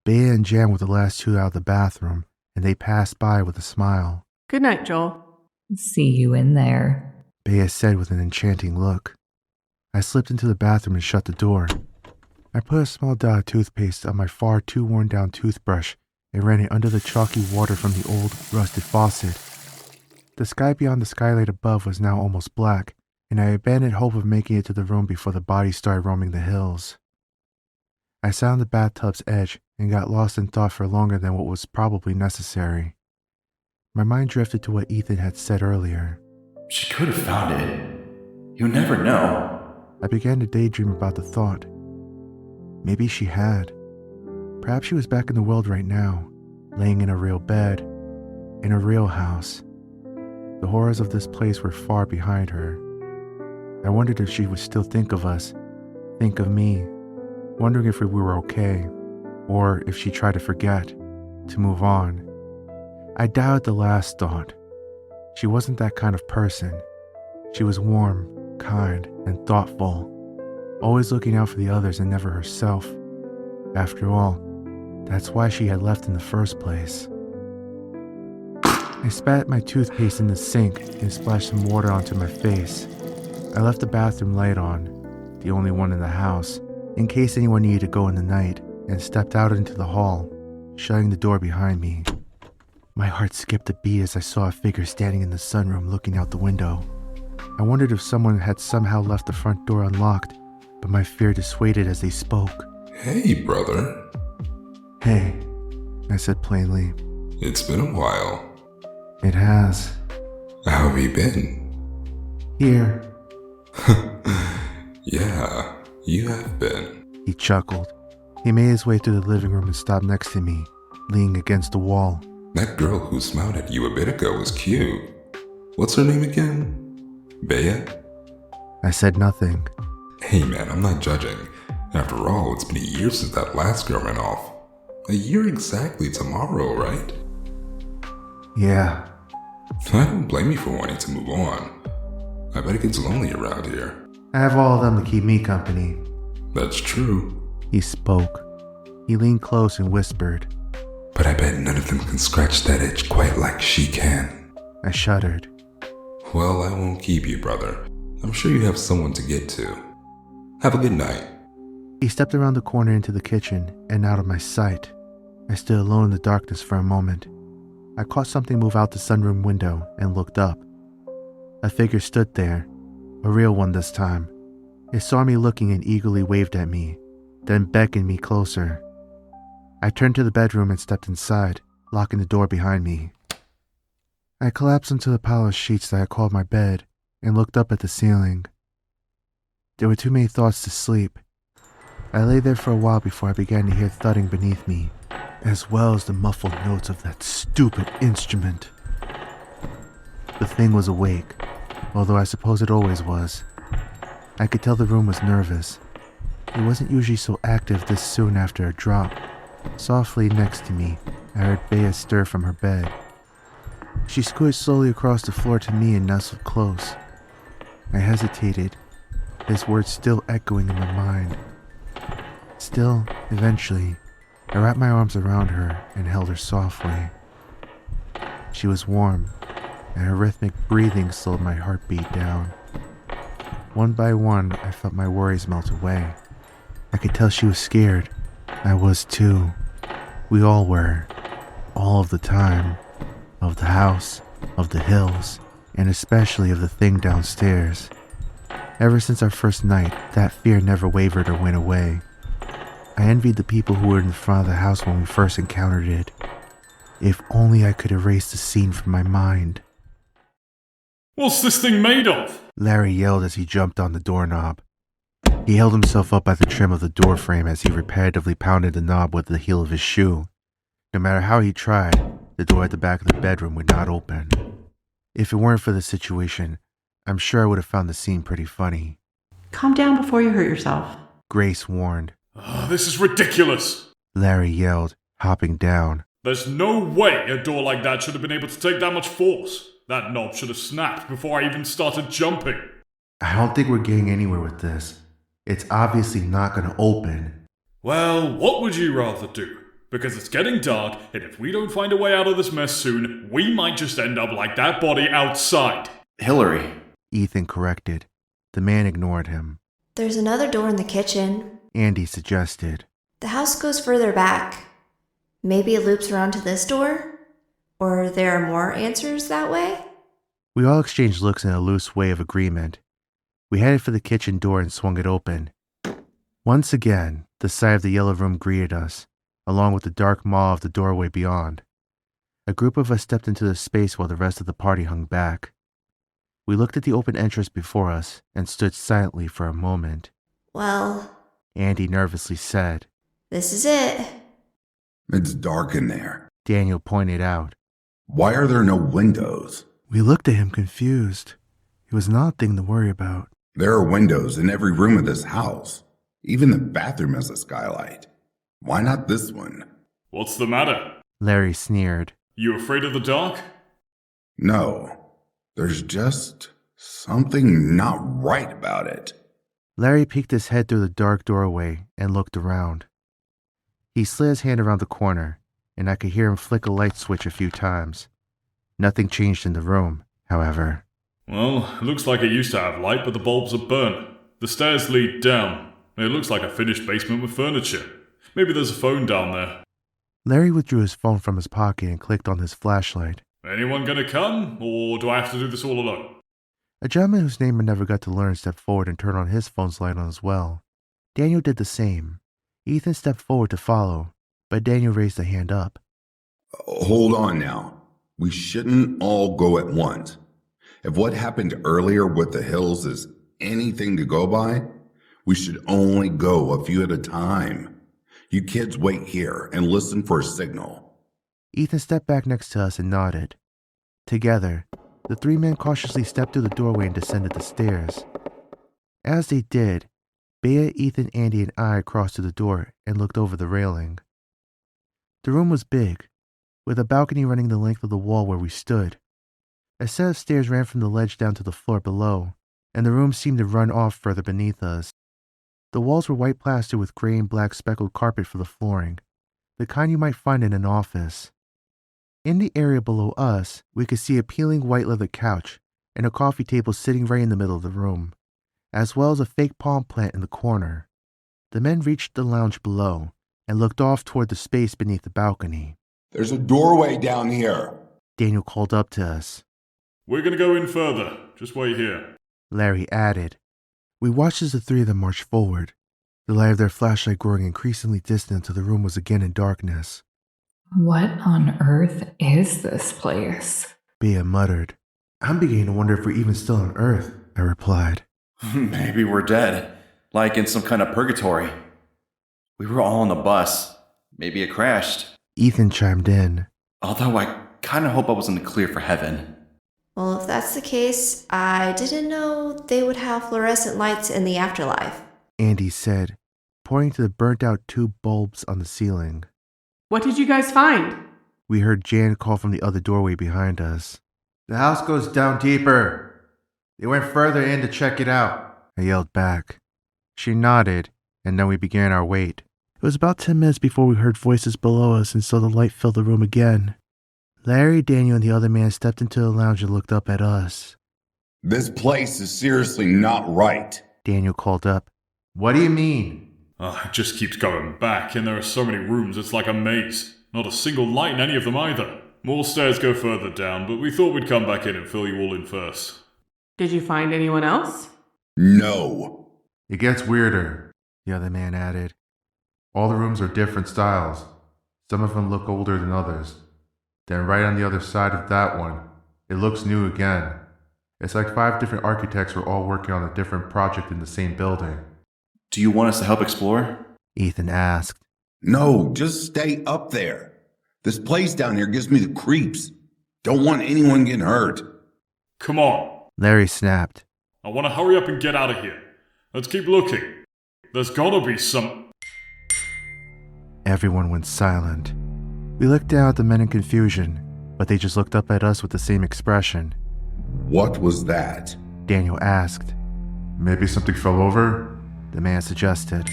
Bea and Jan were the last 2 out of the bathroom, and they passed by with a smile. Good night, Joel. See you in there, Bea said with an enchanting look. I slipped into the bathroom and shut the door. I put a small dot of toothpaste on my far too worn-down toothbrush and ran it under the chalky water from the old, rusted faucet. The sky beyond the skylight above was now almost black, and I abandoned hope of making it to the room before the body started roaming the hills. I sat on the bathtub's edge and got lost in thought for longer than what was probably necessary. My mind drifted to what Ethan had said earlier. She could have found it. You never know. I began to daydream about the thought. Maybe she had. Perhaps she was back in the world right now, laying in a real bed, in a real house. The horrors of this place were far behind her. I wondered if she would still think of us, think of me, wondering if we were okay, or if she tried to forget, to move on. I doubted the last thought. She wasn't that kind of person. She was warm, kind, and thoughtful, always looking out for the others and never herself. After all, that's why she had left in the first place. I spat my toothpaste in the sink and splashed some water onto my face. I left the bathroom light on, the only one in the house, in case anyone needed to go in the night, and stepped out into the hall, shutting the door behind me. My heart skipped a beat as I saw a figure standing in the sunroom looking out the window. I wondered if someone had somehow left the front door unlocked, but my fear dissuaded as they spoke. Hey, brother. Hey, I said plainly. It's been a while. It has. How have you been? Here. Yeah, you have been. He chuckled. He made his way through the living room and stopped next to me, leaning against the wall. That girl who smiled at you a bit ago was cute. What's her name again? Bea? I said nothing. Hey man, I'm not judging. After all, it's been a year since that last girl ran off. A year exactly tomorrow, right? Yeah. I don't blame you for wanting to move on. I bet it gets lonely around here. I have all of them to keep me company. That's true. He spoke. He leaned close and whispered. But I bet none of them can scratch that itch quite like she can. I shuddered. Well, I won't keep you, brother. I'm sure you have someone to get to. Have a good night. He stepped around the corner into the kitchen and out of my sight. I stood alone in the darkness for a moment. I caught something move out the sunroom window and looked up. A figure stood there, a real one this time. It saw me looking and eagerly waved at me, then beckoned me closer. I turned to the bedroom and stepped inside, locking the door behind me. I collapsed into the pile of sheets that I called my bed and looked up at the ceiling. There were too many thoughts to sleep. I lay there for a while before I began to hear thudding beneath me, as well as the muffled notes of that stupid instrument. The thing was awake, although I suppose it always was. I could tell the room was nervous. It wasn't usually so active this soon after a drop. Softly next to me, I heard Bea stir from her bed. She scooted slowly across the floor to me and nestled close. I hesitated, his words still echoing in my mind. Still, eventually, I wrapped my arms around her and held her softly. She was warm, and her rhythmic breathing slowed my heartbeat down. One by one, I felt my worries melt away. I could tell she was scared. I was too. We all were. All of the time. Of the house, of the hills, and especially of the thing downstairs. Ever since our first night, that fear never wavered or went away. I envied the people who were in the front of the house when we first encountered it. If only I could erase the scene from my mind. What's this thing made of? Larry yelled as he jumped on the doorknob. He held himself up by the trim of the door frame as he repetitively pounded the knob with the heel of his shoe. No matter how he tried, the door at the back of the bedroom would not open. If it weren't for the situation, I'm sure I would have found the scene pretty funny. Calm down before you hurt yourself. Grace warned. Oh, this is ridiculous! Larry yelled, hopping down. There's no way a door like that should have been able to take that much force. That knob should have snapped before I even started jumping. I don't think we're getting anywhere with this. It's obviously not going to open. Well, what would you rather do? Because it's getting dark, and if we don't find a way out of this mess soon, we might just end up like that body outside. Hillary. Ethan corrected. The man ignored him. There's another door in the kitchen. Andy suggested. The house goes further back. Maybe it loops around to this door? Or there are more answers that way? We all exchanged looks in a loose way of agreement. We headed for the kitchen door and swung it open. Once again, the sight of the yellow room greeted us, along with the dark maw of the doorway beyond. A group of us stepped into the space while the rest of the party hung back. We looked at the open entrance before us and stood silently for a moment. Well, Andy nervously said. This is it. It's dark in there. Daniel pointed out. Why are there no windows? We looked at him confused. It was not a thing to worry about. There are windows in every room of this house. Even the bathroom has a skylight. Why not this one? What's the matter? Larry sneered. You afraid of the dark? No. There's just something not right about it. Larry peeked his head through the dark doorway and looked around. He slid his hand around the corner, and I could hear him flick a light switch a few times. Nothing changed in the room, however. Well, it looks like it used to have light, but the bulbs are burnt. The stairs lead down. It looks like a finished basement with furniture. Maybe there's a phone down there. Larry withdrew his phone from his pocket and clicked on his flashlight. Anyone gonna come, or do I have to do this all alone? A gentleman whose name I never got to learn stepped forward and turned on his phone's light on as well. Daniel did the same. Ethan stepped forward to follow, but Daniel raised a hand up. Hold on now. We shouldn't all go at once. If what happened earlier with the hills is anything to go by, we should only go a few at a time. You kids wait here and listen for a signal. Ethan stepped back next to us and nodded. Together, the three men cautiously stepped through the doorway and descended the stairs. As they did, Bea, Ethan, Andy, and I crossed to the door and looked over the railing. The room was big, with a balcony running the length of the wall where we stood. A set of stairs ran from the ledge down to the floor below, and the room seemed to run off further beneath us. The walls were white plastered with gray and black speckled carpet for the flooring, the kind you might find in an office. In the area below us, we could see a peeling white leather couch and a coffee table sitting right in the middle of the room, as well as a fake palm plant in the corner. The men reached the lounge below and looked off toward the space beneath the balcony. There's a doorway down here. Daniel called up to us. We're gonna go in further. Just wait here. Larry added. We watched as the three of them marched forward, the light of their flashlight growing increasingly distant until the room was again in darkness. What on earth is this place? Bea muttered. I'm beginning to wonder if we're even still on Earth, I replied. Maybe we're dead, like in some kind of purgatory. We were all on the bus. Maybe it crashed. Ethan chimed in. Although I kinda hope I was in the clear for heaven. Well, if that's the case, I didn't know they would have fluorescent lights in the afterlife. Andy said, pointing to the burnt-out tube bulbs on the ceiling. What did you guys find? We heard Jan call from the other doorway behind us. The house goes down deeper. They went further in to check it out, I yelled back. She nodded, and then we began our wait. It was about 10 minutes before we heard voices below us and saw the light fill the room again. Larry, Daniel, and the other man stepped into the lounge and looked up at us. This place is seriously not right. Daniel called up. What do you mean? It just keeps going back, and there are so many rooms it's like a maze. Not a single light in any of them either. More stairs go further down, but we thought we'd come back in and fill you all in first. Did you find anyone else? No. It gets weirder, the other man added. All the rooms are different styles. Some of them look older than others. Then right on the other side of that one, it looks new again. It's like 5 different architects were all working on a different project in the same building. Do you want us to help explore? Ethan asked. No, just stay up there. This place down here gives me the creeps. Don't want anyone getting hurt. Come on. Larry snapped. I want to hurry up and get out of here. Let's keep looking. There's gotta be some... Everyone went silent. We looked down at the men in confusion, but they just looked up at us with the same expression. What was that? Daniel asked. Maybe something fell over? The man suggested.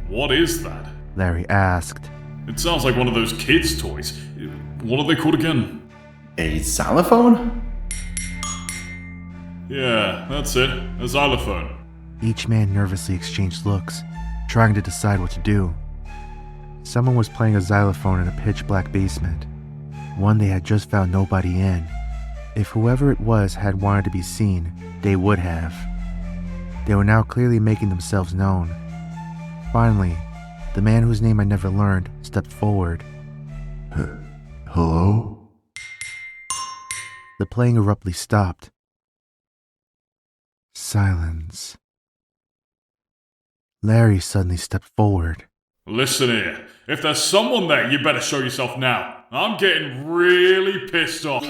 What is that? Larry asked. It sounds like one of those kids' toys. What are they called again? A xylophone? Yeah, that's it. A xylophone. Each man nervously exchanged looks, trying to decide what to do. Someone was playing a xylophone in a pitch-black basement, one they had just found nobody in. If whoever it was had wanted to be seen, they would have. They were now clearly making themselves known. Finally, the man whose name I never learned stepped forward. Hello? The playing abruptly stopped. Silence. Larry suddenly stepped forward. Listen here. If there's someone there, you better show yourself now. I'm getting really pissed off.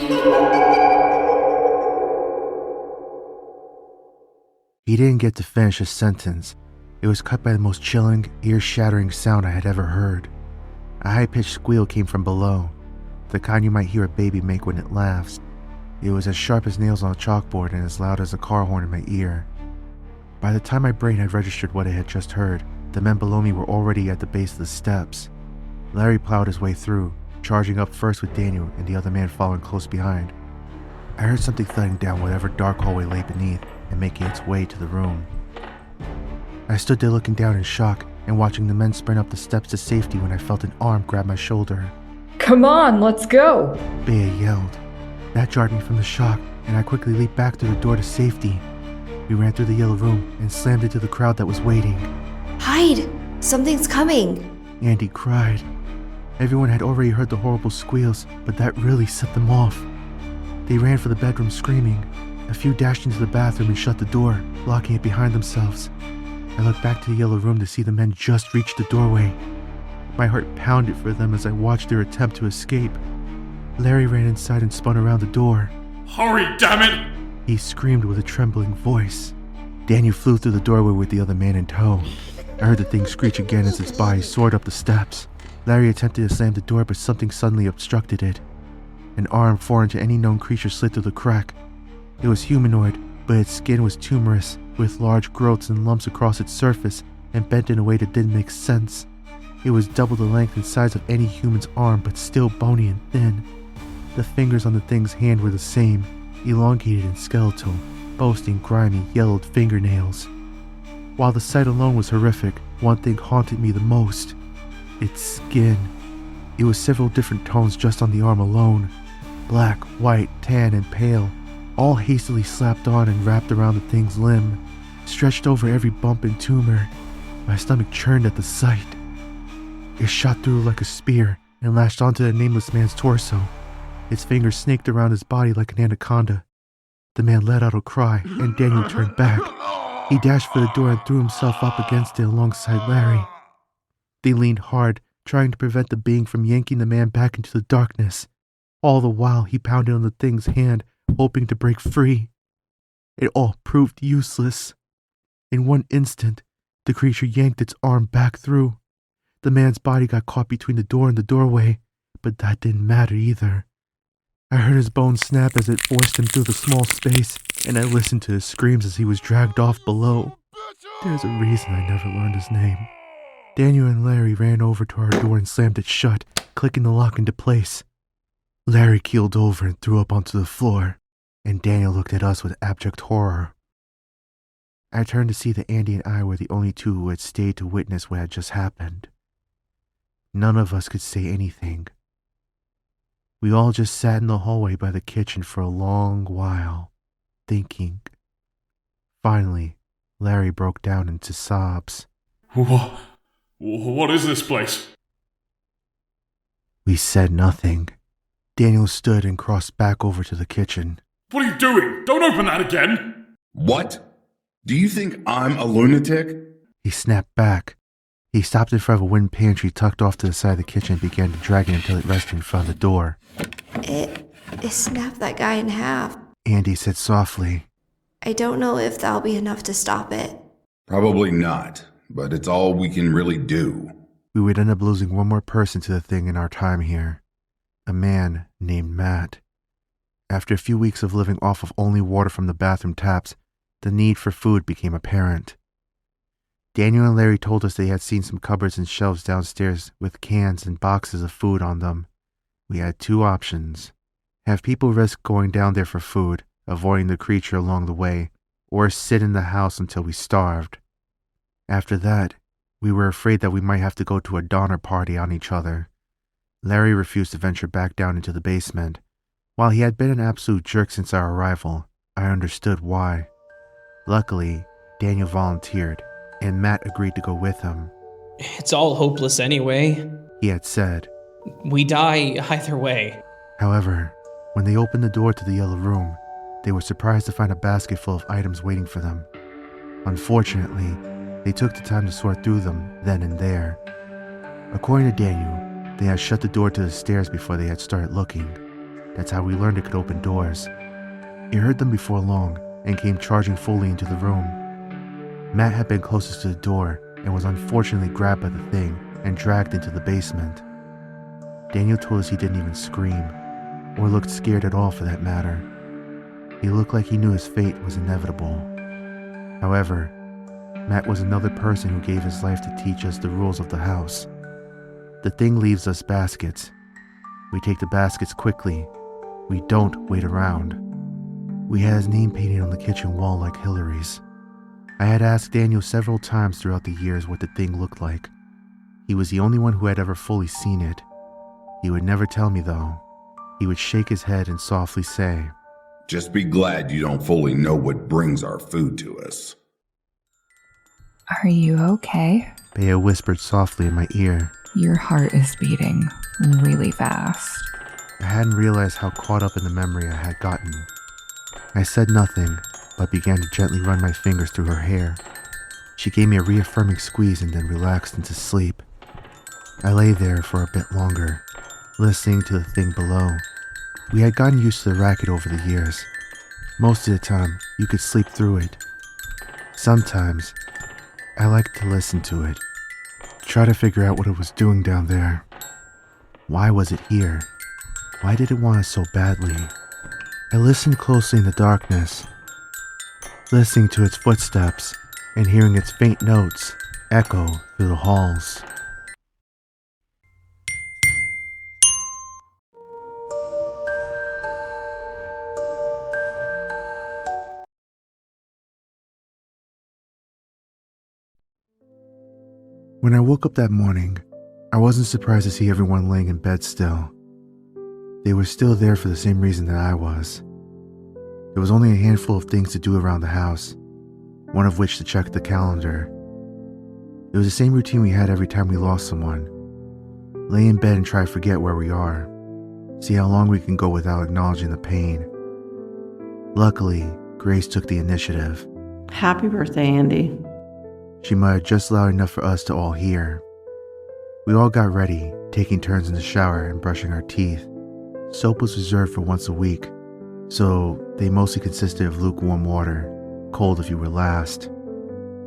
He didn't get to finish his sentence. It was cut by the most chilling, ear-shattering sound I had ever heard. A high-pitched squeal came from below, the kind you might hear a baby make when it laughs. It was as sharp as nails on a chalkboard and as loud as a car horn in my ear. By the time my brain had registered what I had just heard, the men below me were already at the base of the steps. Larry plowed his way through, charging up first with Daniel and the other man following close behind. I heard something thudding down whatever dark hallway lay beneath and making its way to the room. I stood there looking down in shock and watching the men sprint up the steps to safety when I felt an arm grab my shoulder. Come on, let's go! Bea yelled. That jarred me from the shock, and I quickly leaped back through the door to safety. We ran through the yellow room and slammed into the crowd that was waiting. Hide! Something's coming! Andy cried. Everyone had already heard the horrible squeals, but that really set them off. They ran for the bedroom screaming. A few dashed into the bathroom and shut the door, locking it behind themselves. I looked back to the yellow room to see the men just reach the doorway. My heart pounded for them as I watched their attempt to escape. Larry ran inside and spun around the door. Hurry, damn it! He screamed with a trembling voice. Daniel flew through the doorway with the other man in tow. I heard the thing screech again as its body soared up the steps. Larry attempted to slam the door, but something suddenly obstructed it. An arm foreign to any known creature slid through the crack. It was humanoid, but its skin was tumorous, with large growths and lumps across its surface, and bent in a way that didn't make sense. It was double the length and size of any human's arm, but still bony and thin. The fingers on the thing's hand were the same, elongated and skeletal, boasting grimy, yellowed fingernails. While the sight alone was horrific, one thing haunted me the most. Its skin. It was several different tones just on the arm alone. Black, white, tan, and pale, all hastily slapped on and wrapped around the thing's limb, stretched over every bump and tumor. My stomach churned at the sight. It shot through like a spear and lashed onto the nameless man's torso. Its fingers snaked around his body like an anaconda. The man let out a cry, and Daniel turned back. He dashed for the door and threw himself up against it alongside Larry. They leaned hard, trying to prevent the being from yanking the man back into the darkness. All the while, he pounded on the thing's hand, hoping to break free. It all proved useless. In one instant, the creature yanked its arm back through. The man's body got caught between the door and the doorway, but that didn't matter either. I heard his bones snap as it forced him through the small space, and I listened to his screams as he was dragged off below. There's a reason I never learned his name. Daniel and Larry ran over to our door and slammed it shut, clicking the lock into place. Larry keeled over and threw up onto the floor, and Daniel looked at us with abject horror. I turned to see that Andy and I were the only two who had stayed to witness what had just happened. None of us could say anything. We all just sat in the hallway by the kitchen for a long while, thinking. Finally, Larry broke down into sobs. What is this place? We said nothing. Daniel stood and crossed back over to the kitchen. What are you doing? Don't open that again! What? Do you think I'm a lunatic? He snapped back. He stopped in front of a wooden pantry tucked off to the side of the kitchen and began to drag it until it rested in front of the door. It snapped that guy in half. Andy said softly. I don't know if that'll be enough to stop it. Probably not, but it's all we can really do. We would end up losing one more person to the thing in our time here. A man named Matt. After a few weeks of living off of only water from the bathroom taps, the need for food became apparent. Daniel and Larry told us they had seen some cupboards and shelves downstairs with cans and boxes of food on them. We had two options. Have people risk going down there for food, avoiding the creature along the way, or sit in the house until we starved. After that, we were afraid that we might have to go to a Donner Party on each other. Larry refused to venture back down into the basement. While he had been an absolute jerk since our arrival, I understood why. Luckily, Daniel volunteered, and Matt agreed to go with him. It's all hopeless anyway, he had said. We die either way. However, when they opened the door to the yellow room, they were surprised to find a basket full of items waiting for them. Unfortunately, they took the time to sort through them then and there. According to Daniel, they had shut the door to the stairs before they had started looking. That's how we learned it could open doors. It heard them before long and came charging fully into the room. Matt had been closest to the door and was unfortunately grabbed by the thing and dragged into the basement. Daniel told us he didn't even scream, or looked scared at all for that matter. He looked like he knew his fate was inevitable. However, Matt was another person who gave his life to teach us the rules of the house. The thing leaves us baskets. We take the baskets quickly. We don't wait around. We had his name painted on the kitchen wall like Hillary's. I had asked Daniel several times throughout the years what the thing looked like. He was the only one who had ever fully seen it. He would never tell me though. He would shake his head and softly say, Just be glad you don't fully know what brings our food to us. Are you okay? Bea whispered softly in my ear. Your heart is beating really fast. I hadn't realized how caught up in the memory I had gotten. I said nothing, but began to gently run my fingers through her hair. She gave me a reaffirming squeeze and then relaxed into sleep. I lay there for a bit longer, listening to the thing below. We had gotten used to the racket over the years. Most of the time, you could sleep through it. Sometimes, I liked to listen to it, try to figure out what it was doing down there. Why was it here? Why did it want us so badly? I listened closely in the darkness, listening to its footsteps and hearing its faint notes echo through the halls. When I woke up that morning, I wasn't surprised to see everyone laying in bed still. They were still there for the same reason that I was. There was only a handful of things to do around the house, one of which to check the calendar. It was the same routine we had every time we lost someone. Lay in bed and try to forget where we are, see how long we can go without acknowledging the pain. Luckily, Grace took the initiative. Happy birthday, Andy. She muttered just loud enough for us to all hear. We all got ready, taking turns in the shower and brushing our teeth. Soap was reserved for once a week, so they mostly consisted of lukewarm water, cold if you were last.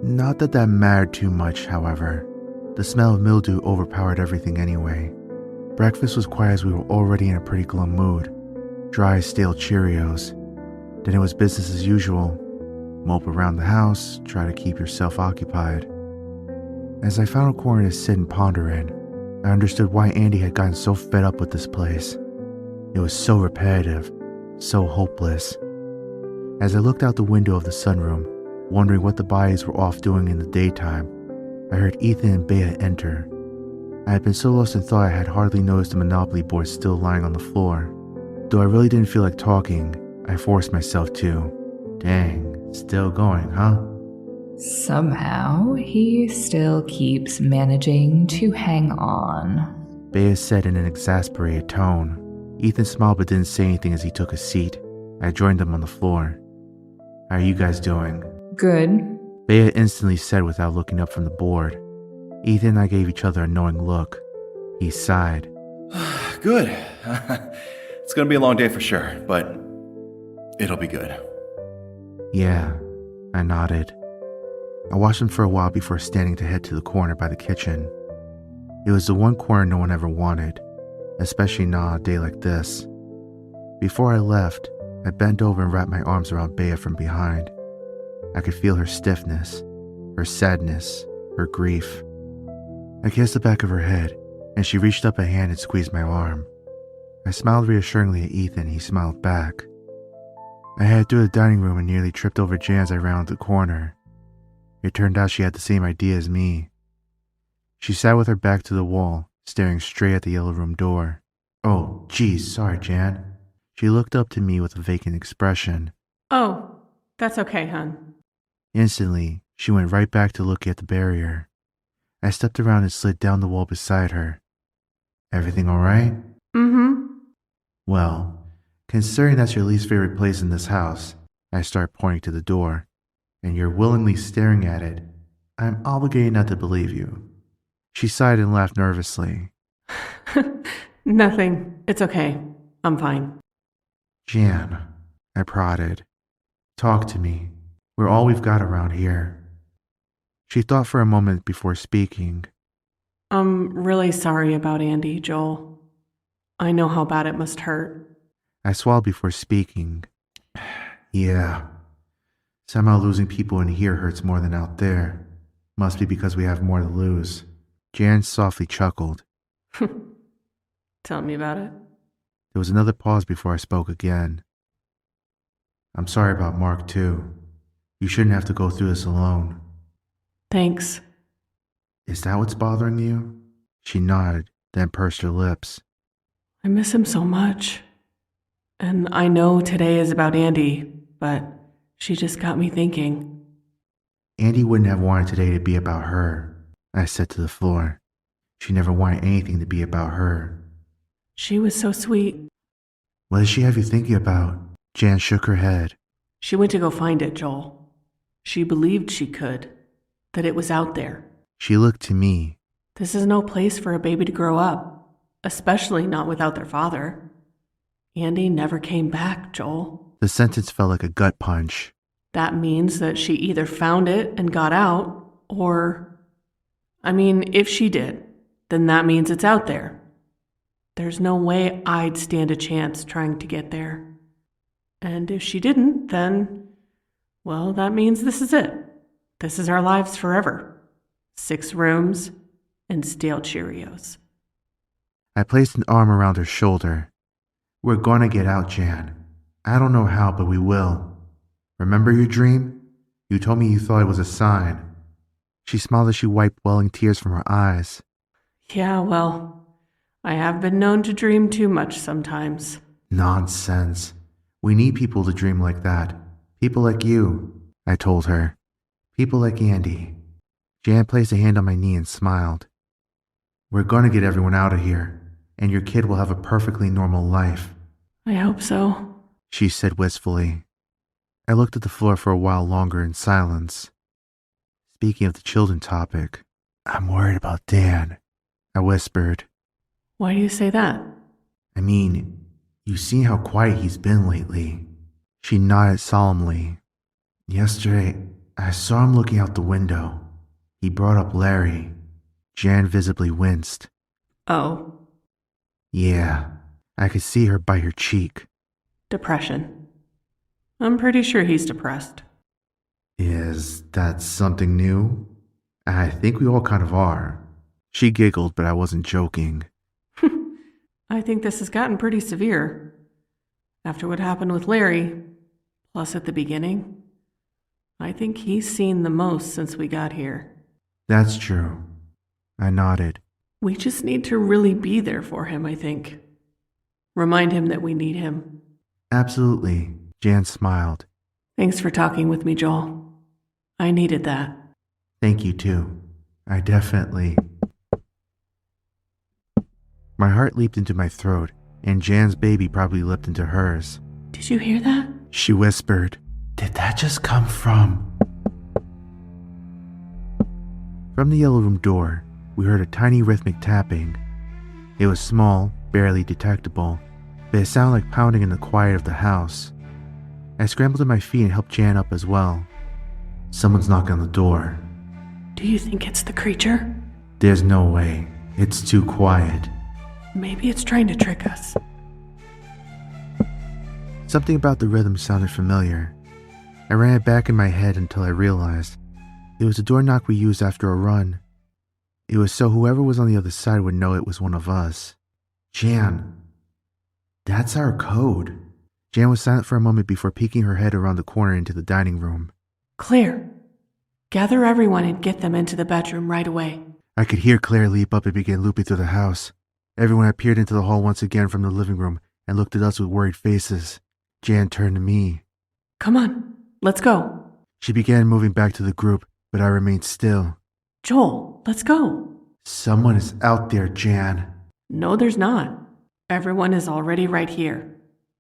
Not that that mattered too much, however. The smell of mildew overpowered everything anyway. Breakfast was quiet as we were already in a pretty glum mood. Dry, stale Cheerios. Then it was business as usual. Mope around the house, try to keep yourself occupied. As I found a corner to sit and ponder in, I understood why Andy had gotten so fed up with this place. It was so repetitive, so hopeless. As I looked out the window of the sunroom, wondering what the bodies were off doing in the daytime, I heard Ethan and Bea enter. I had been so lost in thought I had hardly noticed the Monopoly board still lying on the floor. Though I really didn't feel like talking, I forced myself to. Dang, still going, huh? Somehow, he still keeps managing to hang on, Bea said in an exasperated tone. Ethan smiled but didn't say anything as he took a seat. I joined them on the floor. How are you guys doing? Good. Bea instantly said without looking up from the board. Ethan and I gave each other a knowing look. He sighed. Good. It's gonna be a long day for sure, but it'll be good. Yeah, I nodded. I watched him for a while before standing to head to the corner by the kitchen. It was the one corner no one ever wanted, especially not on a day like this. Before I left, I bent over and wrapped my arms around Bea from behind. I could feel her stiffness, her sadness, her grief. I kissed the back of her head, and she reached up a hand and squeezed my arm. I smiled reassuringly at Ethan, and he smiled back. I headed through the dining room and nearly tripped over Jan as I rounded the corner. It turned out she had the same idea as me. She sat with her back to the wall, staring straight at the yellow room door. Oh, geez, sorry, Jan. She looked up to me with a vacant expression. Oh, that's okay, hon. Instantly, she went right back to looking at the barrier. I stepped around and slid down the wall beside her. Everything all right? Mm-hmm. Well, considering that's your least favorite place in this house, I start pointing to the door, and you're willingly staring at it, I'm obligated not to believe you. She sighed and laughed nervously. Nothing. It's okay. I'm fine. Jan, I prodded. Talk to me. We're all we've got around here. She thought for a moment before speaking. I'm really sorry about Andy, Joel. I know how bad it must hurt. I swallowed before speaking. Yeah. Somehow losing people in here hurts more than out there. Must be because we have more to lose. Jan softly chuckled. Tell me about it. There was another pause before I spoke again. I'm sorry about Mark, too. You shouldn't have to go through this alone. Thanks. Is that what's bothering you? She nodded, then pursed her lips. I miss him so much. And I know today is about Andy, but she just got me thinking. Andy wouldn't have wanted today to be about her, I said to the floor. She never wanted anything to be about her. She was so sweet. What does she have you thinking about? Jan shook her head. She went to go find it, Joel. She believed she could, that it was out there. She looked to me. This is no place for a baby to grow up, especially not without their father. Andy never came back, Joel. The sentence felt like a gut punch. That means that she either found it and got out, or... if she did, then that means it's out there. There's no way I'd stand a chance trying to get there. And if she didn't, then... well, that means this is it. This is our lives forever. 6 rooms and stale Cheerios. I placed an arm around her shoulder. We're gonna get out, Jan. I don't know how, but we will. Remember your dream? You told me you thought it was a sign. She smiled as she wiped welling tears from her eyes. Yeah, well, I have been known to dream too much sometimes. Nonsense. We need people to dream like that. People like you, I told her. People like Andy. Jan placed a hand on my knee and smiled. We're gonna get everyone out of here, and your kid will have a perfectly normal life. I hope so, she said wistfully. I looked at the floor for a while longer in silence. Speaking of the children topic, I'm worried about Dan. I whispered. Why do you say that? I mean, you see how quiet he's been lately. She nodded solemnly. Yesterday, I saw him looking out the window. He brought up Larry. Jan visibly winced. Oh. Yeah, I could see her bite her cheek. Depression. I'm pretty sure he's depressed. Is that something new? I think we all kind of are. She giggled, but I wasn't joking. I think this has gotten pretty severe. After what happened with Larry, plus at the beginning, I think he's seen the most since we got here. That's true. I nodded. We just need to really be there for him, I think. Remind him that we need him. Absolutely. Jan smiled. Thanks for talking with me, Joel. I needed that. Thank you, too. I definitely... My heart leaped into my throat, and Jan's baby probably leapt into hers. Did you hear that? She whispered. Did that just come from? From the yellow room door, we heard a tiny rhythmic tapping. It was small, barely detectable, but it sounded like pounding in the quiet of the house. I scrambled to my feet and helped Jan up as well. Someone's knocking on the door. Do you think it's the creature? There's no way. It's too quiet. Maybe it's trying to trick us. Something about the rhythm sounded familiar. I ran it back in my head until I realized it was a door knock we used after a run. It was so whoever was on the other side would know it was one of us. Jan, that's our code. Jan was silent for a moment before peeking her head around the corner into the dining room. Claire, gather everyone and get them into the bedroom right away. I could hear Claire leap up and begin looping through the house. Everyone appeared into the hall once again from the living room and looked at us with worried faces. Jan turned to me. Come on, let's go. She began moving back to the group, but I remained still. Joel, let's go. Someone is out there, Jan. No, there's not. Everyone is already right here.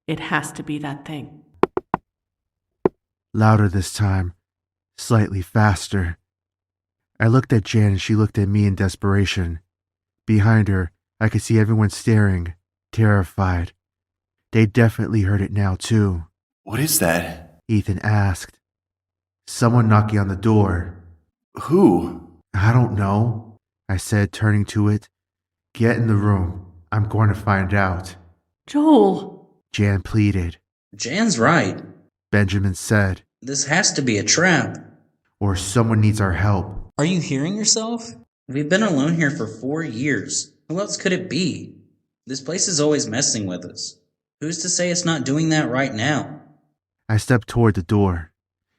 It has to be that thing. Louder this time. Slightly faster. I looked at Jan and she looked at me in desperation. Behind her, I could see everyone staring, terrified. They definitely heard it now, too. What is that? Ethan asked. Someone knocking on the door. Who? I don't know, I said, turning to it. Get in the room. I'm going to find out. Joel! Jan pleaded. Jan's right. Benjamin said. This has to be a trap. Or someone needs our help. Are you hearing yourself? We've been alone here for 4 years. Who else could it be? This place is always messing with us. Who's to say it's not doing that right now? I stepped toward the door.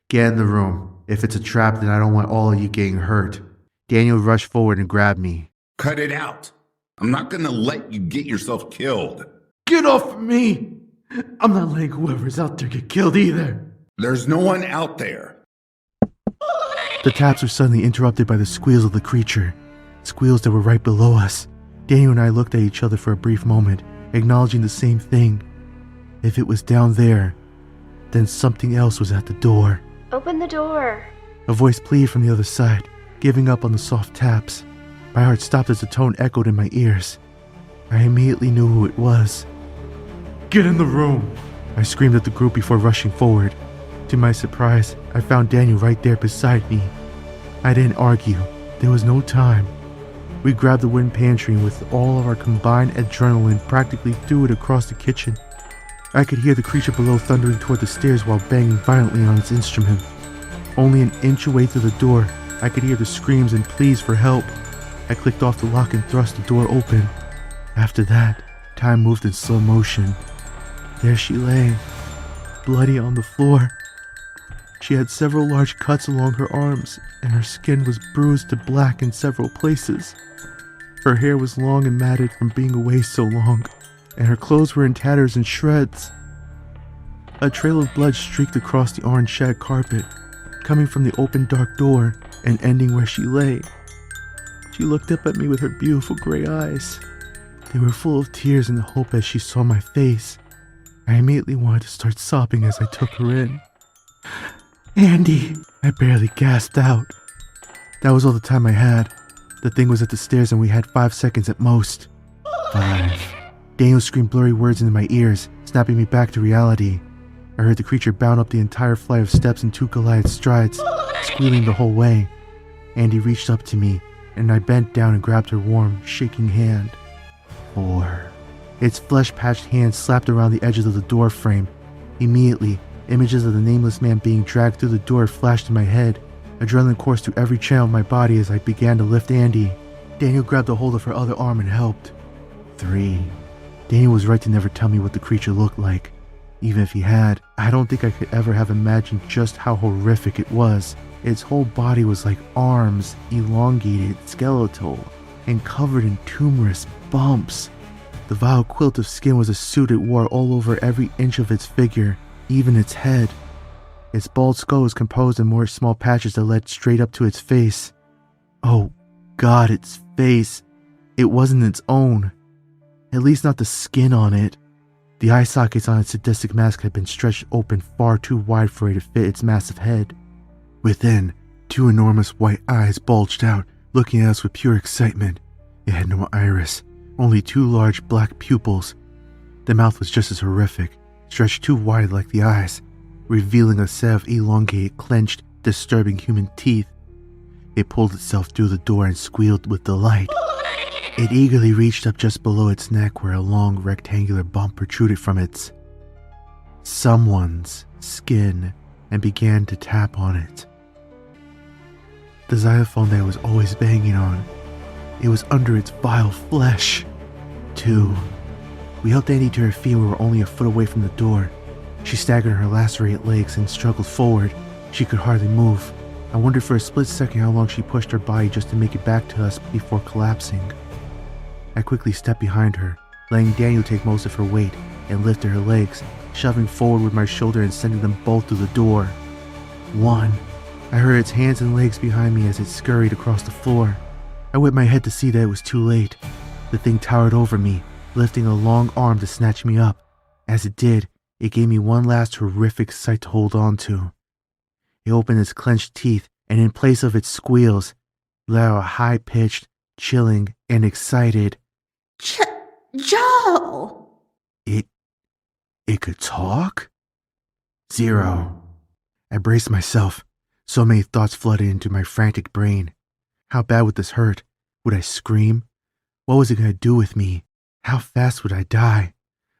Get in the room. If it's a trap, then I don't want all of you getting hurt. Daniel rushed forward and grabbed me. Cut it out. I'm not going to let you get yourself killed. Get off of me! I'm not letting whoever's out there get killed either. There's no one out there. The taps were suddenly interrupted by the squeals of the creature. Squeals that were right below us. Daniel and I looked at each other for a brief moment, acknowledging the same thing. If it was down there, then something else was at the door. Open the door. A voice pleaded from the other side, giving up on the soft taps. My heart stopped as the tone echoed in my ears. I immediately knew who it was. Get in the room! I screamed at the group before rushing forward. To my surprise, I found Daniel right there beside me. I didn't argue. There was no time. We grabbed the wooden pantry and with all of our combined adrenaline practically threw it across the kitchen. I could hear the creature below thundering toward the stairs while banging violently on its instrument. Only an inch away through the door, I could hear the screams and pleas for help. I clicked off the lock and thrust the door open. After that, time moved in slow motion. There she lay, bloody on the floor. She had several large cuts along her arms, and her skin was bruised to black in several places. Her hair was long and matted from being away so long, and her clothes were in tatters and shreds. A trail of blood streaked across the orange shag carpet, coming from the open dark door and ending where she lay. She looked up at me with her beautiful gray eyes. They were full of tears and hope as she saw my face. I immediately wanted to start sobbing as I took her in. Andy, I barely gasped out. That was all the time I had. The thing was at the stairs and we had 5 seconds at most. 5. Daniel screamed blurry words into my ears, snapping me back to reality. I heard the creature bound up the entire flight of steps in 2 Goliath strides, squealing the whole way. Andy reached up to me, and I bent down and grabbed her warm, shaking hand. 4. Its flesh-patched hand slapped around the edges of the door frame. Immediately, images of the nameless man being dragged through the door flashed in my head. Adrenaline coursed through every channel of my body as I began to lift Andy. Daniel grabbed a hold of her other arm and helped. 3. Daniel was right to never tell me what the creature looked like. Even if he had, I don't think I could ever have imagined just how horrific it was. Its whole body was like arms, elongated, skeletal, and covered in tumorous bumps. The vile quilt of skin was a suit it wore all over every inch of its figure, even its head. Its bald skull was composed of more small patches that led straight up to its face. Oh God, its face. It wasn't its own. At least not the skin on it. The eye sockets on its sadistic mask had been stretched open far too wide for it to fit its massive head. Within, 2 enormous white eyes bulged out, looking at us with pure excitement. It had no iris, only 2 large black pupils. The mouth was just as horrific, stretched too wide like the eyes, revealing a set of elongated, clenched, disturbing human teeth. It pulled itself through the door and squealed with delight. It eagerly reached up just below its neck where a long rectangular bump protruded from its someone's skin and began to tap on it. The xylophone that I was always banging on. It was under its vile flesh. 2. We helped Andy to her feet and we were only a foot away from the door. She staggered on her lacerated legs and struggled forward. She could hardly move. I wondered for a split second how long she pushed her body just to make it back to us before collapsing. I quickly stepped behind her, letting Daniel take most of her weight, and lifted her legs, shoving forward with my shoulder and sending them both through the door. 1. I heard its hands and legs behind me as it scurried across the floor. I whipped my head to see that it was too late. The thing towered over me, lifting a long arm to snatch me up. As it did, it gave me one last horrific sight to hold on to. It opened its clenched teeth, and in place of its squeals, let out a high-pitched, chilling, and excited, Joel! It could talk? 0. I braced myself. So many thoughts flooded into my frantic brain. How bad would this hurt? Would I scream? What was it going to do with me? How fast would I die?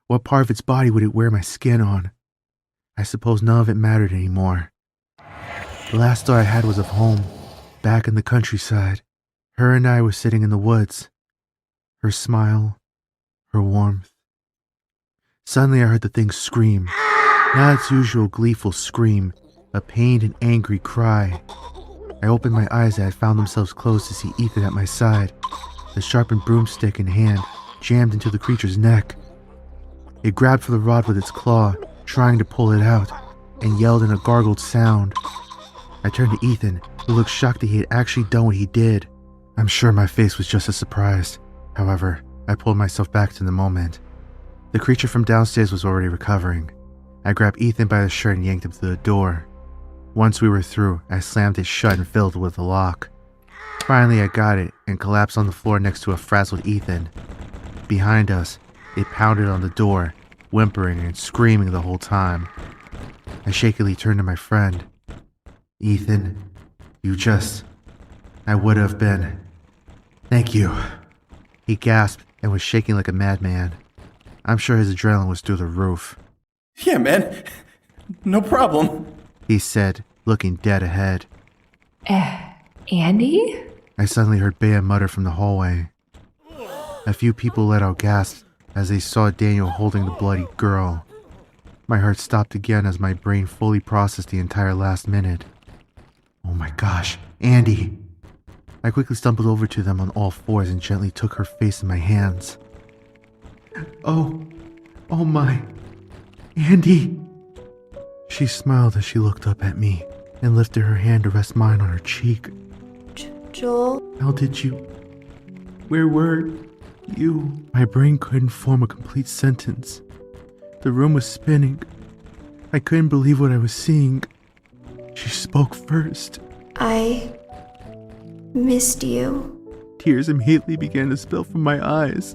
What part of its body would it wear my skin on? I suppose none of it mattered anymore. The last thought I had was of home, back in the countryside. Her and I were sitting in the woods. Her smile, her warmth. Suddenly I heard the thing scream. Not its usual gleeful scream, a pained and angry cry. I opened my eyes and I found themselves closed to see Ethan at my side, the sharpened broomstick in hand, jammed into the creature's neck. It grabbed for the rod with its claw, trying to pull it out, and yelled in a gargled sound. I turned to Ethan, who looked shocked that he had actually done what he did. I'm sure my face was just as surprised. However, I pulled myself back to the moment. The creature from downstairs was already recovering. I grabbed Ethan by the shirt and yanked him through the door. Once we were through, I slammed it shut and filled it with a lock. Finally, I got it and collapsed on the floor next to a frazzled Ethan. Behind us, it pounded on the door, whimpering and screaming the whole time. I shakily turned to my friend. Ethan, I would have been. Thank you. He gasped and was shaking like a madman. I'm sure his adrenaline was through the roof. Yeah, man. No problem. He said, looking dead ahead. Andy? I suddenly heard Bea mutter from the hallway. A few people let out gasps as they saw Daniel holding the bloody girl. My heart stopped again as my brain fully processed the entire last minute. Oh my gosh, Andy! I quickly stumbled over to them on all fours and gently took her face in my hands. Oh my, Andy! She smiled as she looked up at me and lifted her hand to rest mine on her cheek. Joel? How did you... Where were you? My brain couldn't form a complete sentence. The room was spinning. I couldn't believe what I was seeing. She spoke first. I missed you. Tears immediately began to spill from my eyes.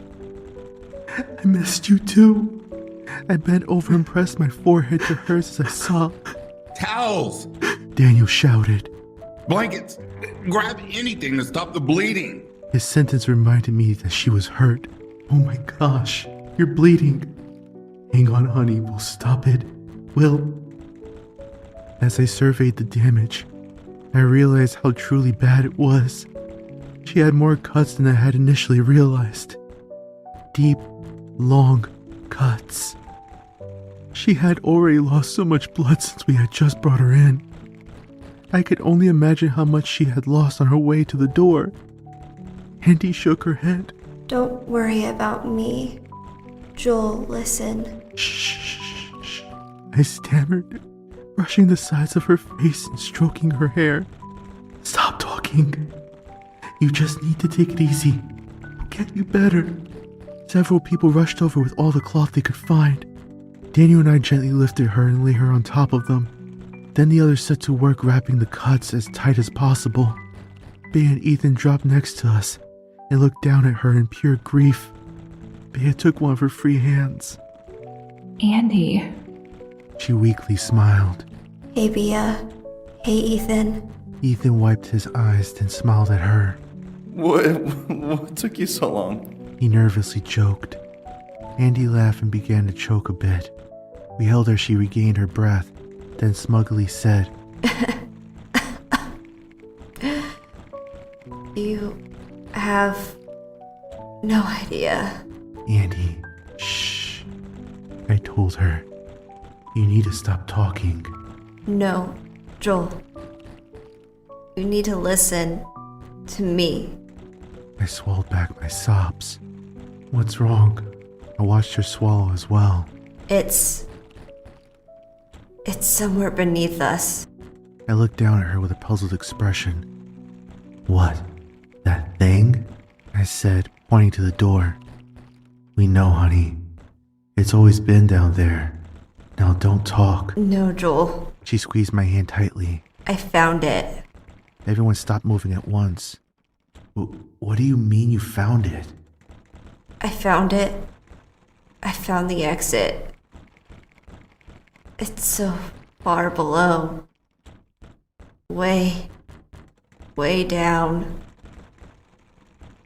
I missed you too. I bent over and pressed my forehead to hers as I sobbed. Towels! Daniel shouted. Blankets! Grab anything to stop the bleeding! His sentence reminded me that she was hurt. Oh my gosh, you're bleeding. Hang on, honey, we'll stop it. We'll... As I surveyed the damage, I realized how truly bad it was. She had more cuts than I had initially realized. Deep, long cuts. She had already lost so much blood since we had just brought her in. I could only imagine how much she had lost on her way to the door. Andy shook her head. Don't worry about me. Joel, listen. Shh. I stammered, brushing the sides of her face and stroking her hair. Stop talking. You just need to take it easy. We'll get you better. Several people rushed over with all the cloth they could find. Daniel and I gently lifted her and laid her on top of them. Then the others set to work wrapping the cuts as tight as possible. Bea and Ethan dropped next to us and looked down at her in pure grief. Bea took one of her free hands. Andy. She weakly smiled. Hey, Bea. Hey, Ethan. Ethan wiped his eyes, then smiled at her. What took you so long? He nervously joked. Andy laughed and began to choke a bit. We held her as she regained her breath, then smugly said, You have no idea. Andy, shh. I told her, you need to stop talking. No, Joel. You need to listen to me. I swallowed back my sobs. What's wrong? I watched her swallow as well. It's somewhere beneath us. I looked down at her with a puzzled expression. What? That thing? I said, pointing to the door. We know, honey. It's always been down there. Now don't talk. No, Joel. She squeezed my hand tightly. I found it. Everyone stopped moving at once. What do you mean you found it? I found it. I found the exit. It's so far below. Way down.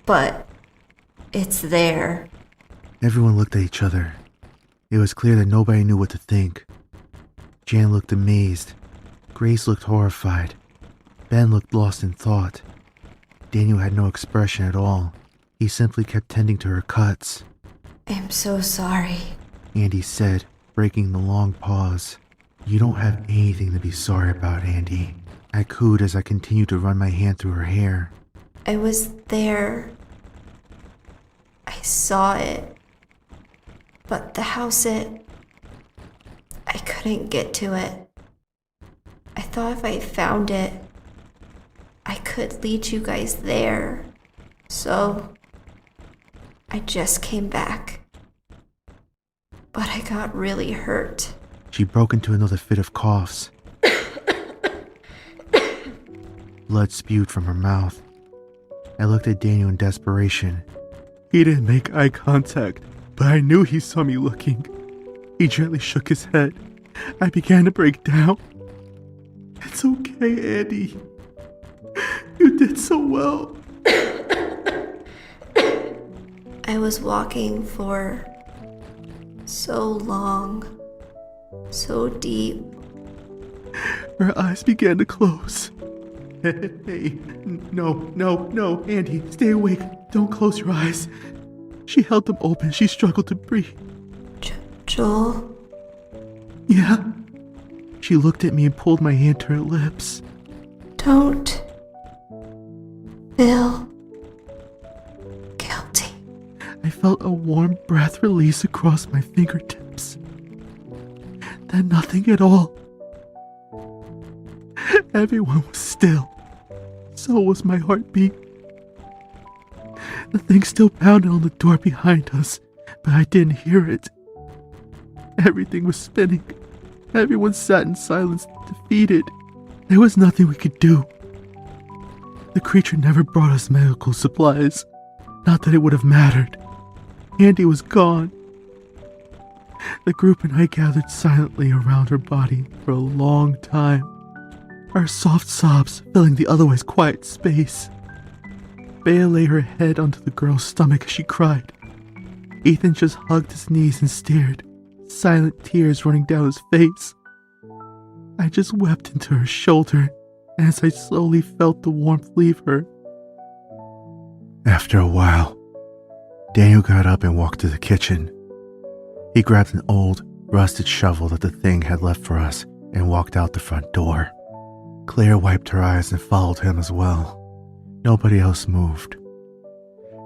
But it's there. Everyone looked at each other. It was clear that nobody knew what to think. Jan looked amazed. Grace looked horrified. Ben looked lost in thought. Daniel had no expression at all. He simply kept tending to her cuts. I'm so sorry, Andy said, breaking the long pause. You don't have anything to be sorry about, Andy. I cooed as I continued to run my hand through her hair. I was there. I saw it. But the house, I couldn't get to it. I thought if I found it, I could lead you guys there. So, I just came back. But I got really hurt. She broke into another fit of coughs. Blood spewed from her mouth. I looked at Daniel in desperation. He didn't make eye contact, but I knew he saw me looking. He gently shook his head. I began to break down. It's okay, Andy. You did so well. I was walking for so long, so deep. Her eyes began to close. Hey, no, Andy, stay awake. Don't close your eyes. She held them open. She struggled to breathe. Joel? Yeah? She looked at me and pulled my hand to her lips. Don't feel guilty. I felt a warm breath release across my fingertips. Then nothing at all. Everyone was still. So was my heartbeat. The thing still pounded on the door behind us, but I didn't hear it. Everything was spinning. Everyone sat in silence, defeated. There was nothing we could do. The creature never brought us medical supplies. Not that it would have mattered. Andy was gone. The group and I gathered silently around her body for a long time, our soft sobs filling the otherwise quiet space. Bea lay her head onto the girl's stomach as she cried. Ethan just hugged his knees and stared, silent tears running down his face. I just wept into her shoulder as I slowly felt the warmth leave her. After a while, Daniel got up and walked to the kitchen. He grabbed an old, rusted shovel that the thing had left for us and walked out the front door. Claire wiped her eyes and followed him as well. Nobody else moved.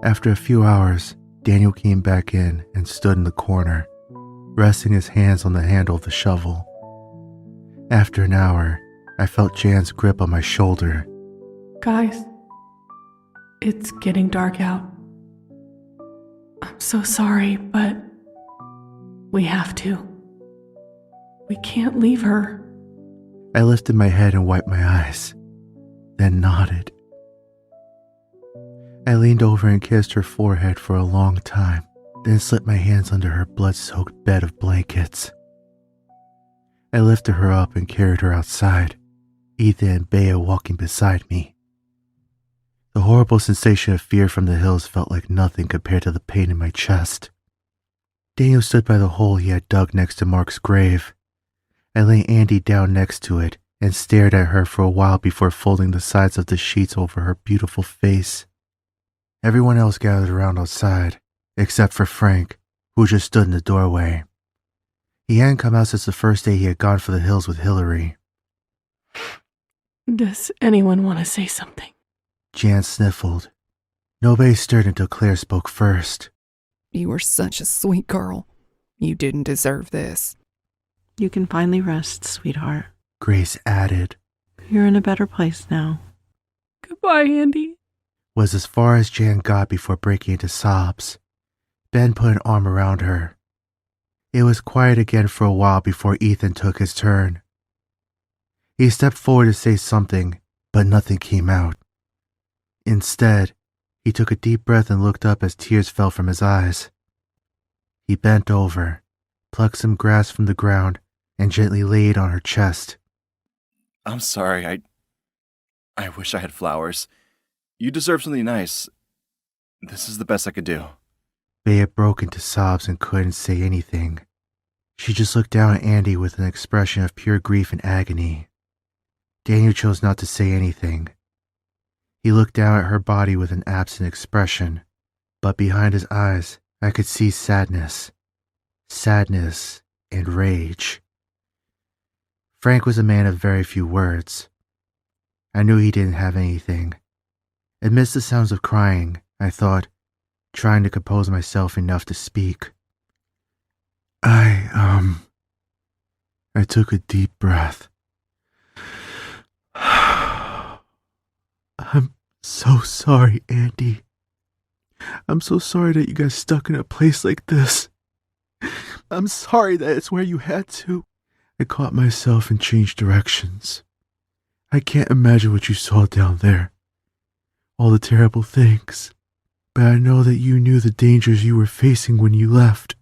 After a few hours, Daniel came back in and stood in the corner, resting his hands on the handle of the shovel. After an hour, I felt Jan's grip on my shoulder. Guys, it's getting dark out. I'm so sorry, but we have to. We can't leave her. I lifted my head and wiped my eyes, then nodded. I leaned over and kissed her forehead for a long time, then slipped my hands under her blood-soaked bed of blankets. I lifted her up and carried her outside, Ethan and Bea walking beside me. The horrible sensation of fear from the hills felt like nothing compared to the pain in my chest. Daniel stood by the hole he had dug next to Mark's grave. I lay Andy down next to it and stared at her for a while before folding the sides of the sheets over her beautiful face. Everyone else gathered around outside, except for Frank, who just stood in the doorway. He hadn't come out since the first day he had gone for the hills with Hillary. Does anyone want to say something? Jan sniffled. Nobody stirred until Claire spoke first. You were such a sweet girl. You didn't deserve this. You can finally rest, sweetheart. Grace added. You're in a better place now. Goodbye, Andy. Was as far as Jan got before breaking into sobs. Ben put an arm around her. It was quiet again for a while before Ethan took his turn. He stepped forward to say something, but nothing came out. Instead, he took a deep breath and looked up as tears fell from his eyes. He bent over, plucked some grass from the ground, and gently laid it on her chest. I'm sorry, I wish I had flowers. You deserve something nice. This is the best I could do. Bea broke into sobs and couldn't say anything. She just looked down at Andy with an expression of pure grief and agony. Daniel chose not to say anything. He looked down at her body with an absent expression, but behind his eyes I could see sadness. Sadness and rage. Frank was a man of very few words. I knew he didn't have anything. Amidst the sounds of crying, I thought, trying to compose myself enough to speak. I took a deep breath. I'm so sorry, Andy. I'm so sorry that you got stuck in a place like this. I'm sorry that it's where you had to. I caught myself and changed directions. I can't imagine what you saw down there. All the terrible things. But I know that you knew the dangers you were facing when you left.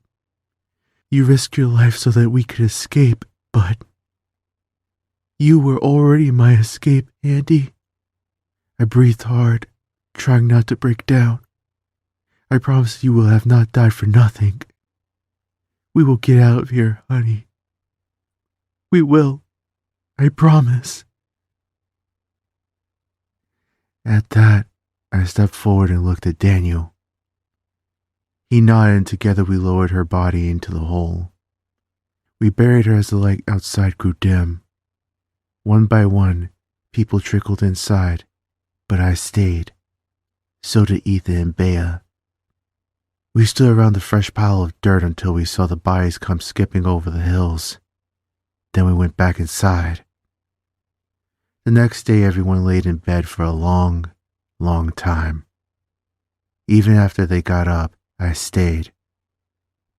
You risked your life so that we could escape, but you were already my escape, Andy. I breathed hard, trying not to break down. I promise you will have not died for nothing. We will get out of here, honey. We will. I promise. At that, I stepped forward and looked at Daniel. He nodded and together we lowered her body into the hole. We buried her as the light outside grew dim. One by one, people trickled inside, but I stayed. So did Ethan and Bea. We stood around the fresh pile of dirt until we saw the bodies come skipping over the hills. Then we went back inside. The next day everyone laid in bed for a long time. Even after they got up, I stayed.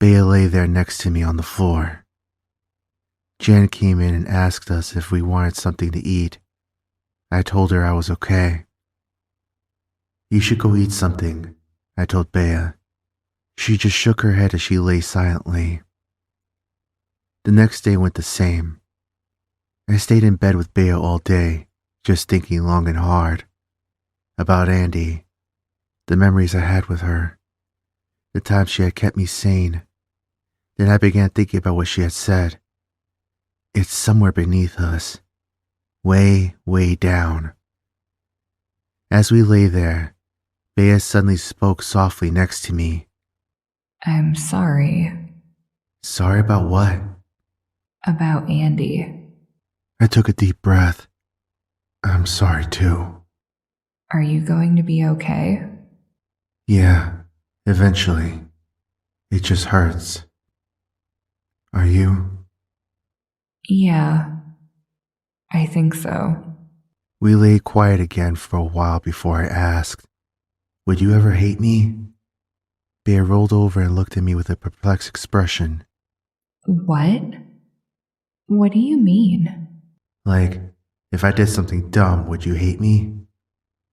Bea lay there next to me on the floor. Jen came in and asked us if we wanted something to eat. I told her I was okay. You should go eat something, I told Bea. She just shook her head as she lay silently. The next day went the same. I stayed in bed with Bea all day, just thinking long and hard. About Andy, the memories I had with her, the times she had kept me sane. Then I began thinking about what she had said. It's somewhere beneath us. Way, way down. As we lay there, Bea suddenly spoke softly next to me. I'm sorry. Sorry about what? About Andy. I took a deep breath. I'm sorry too. Are you going to be okay? Yeah, eventually. It just hurts. Are you? Yeah, I think so. We lay quiet again for a while before I asked, would you ever hate me? Bea rolled over and looked at me with a perplexed expression. What? What do you mean? Like, if I did something dumb, would you hate me?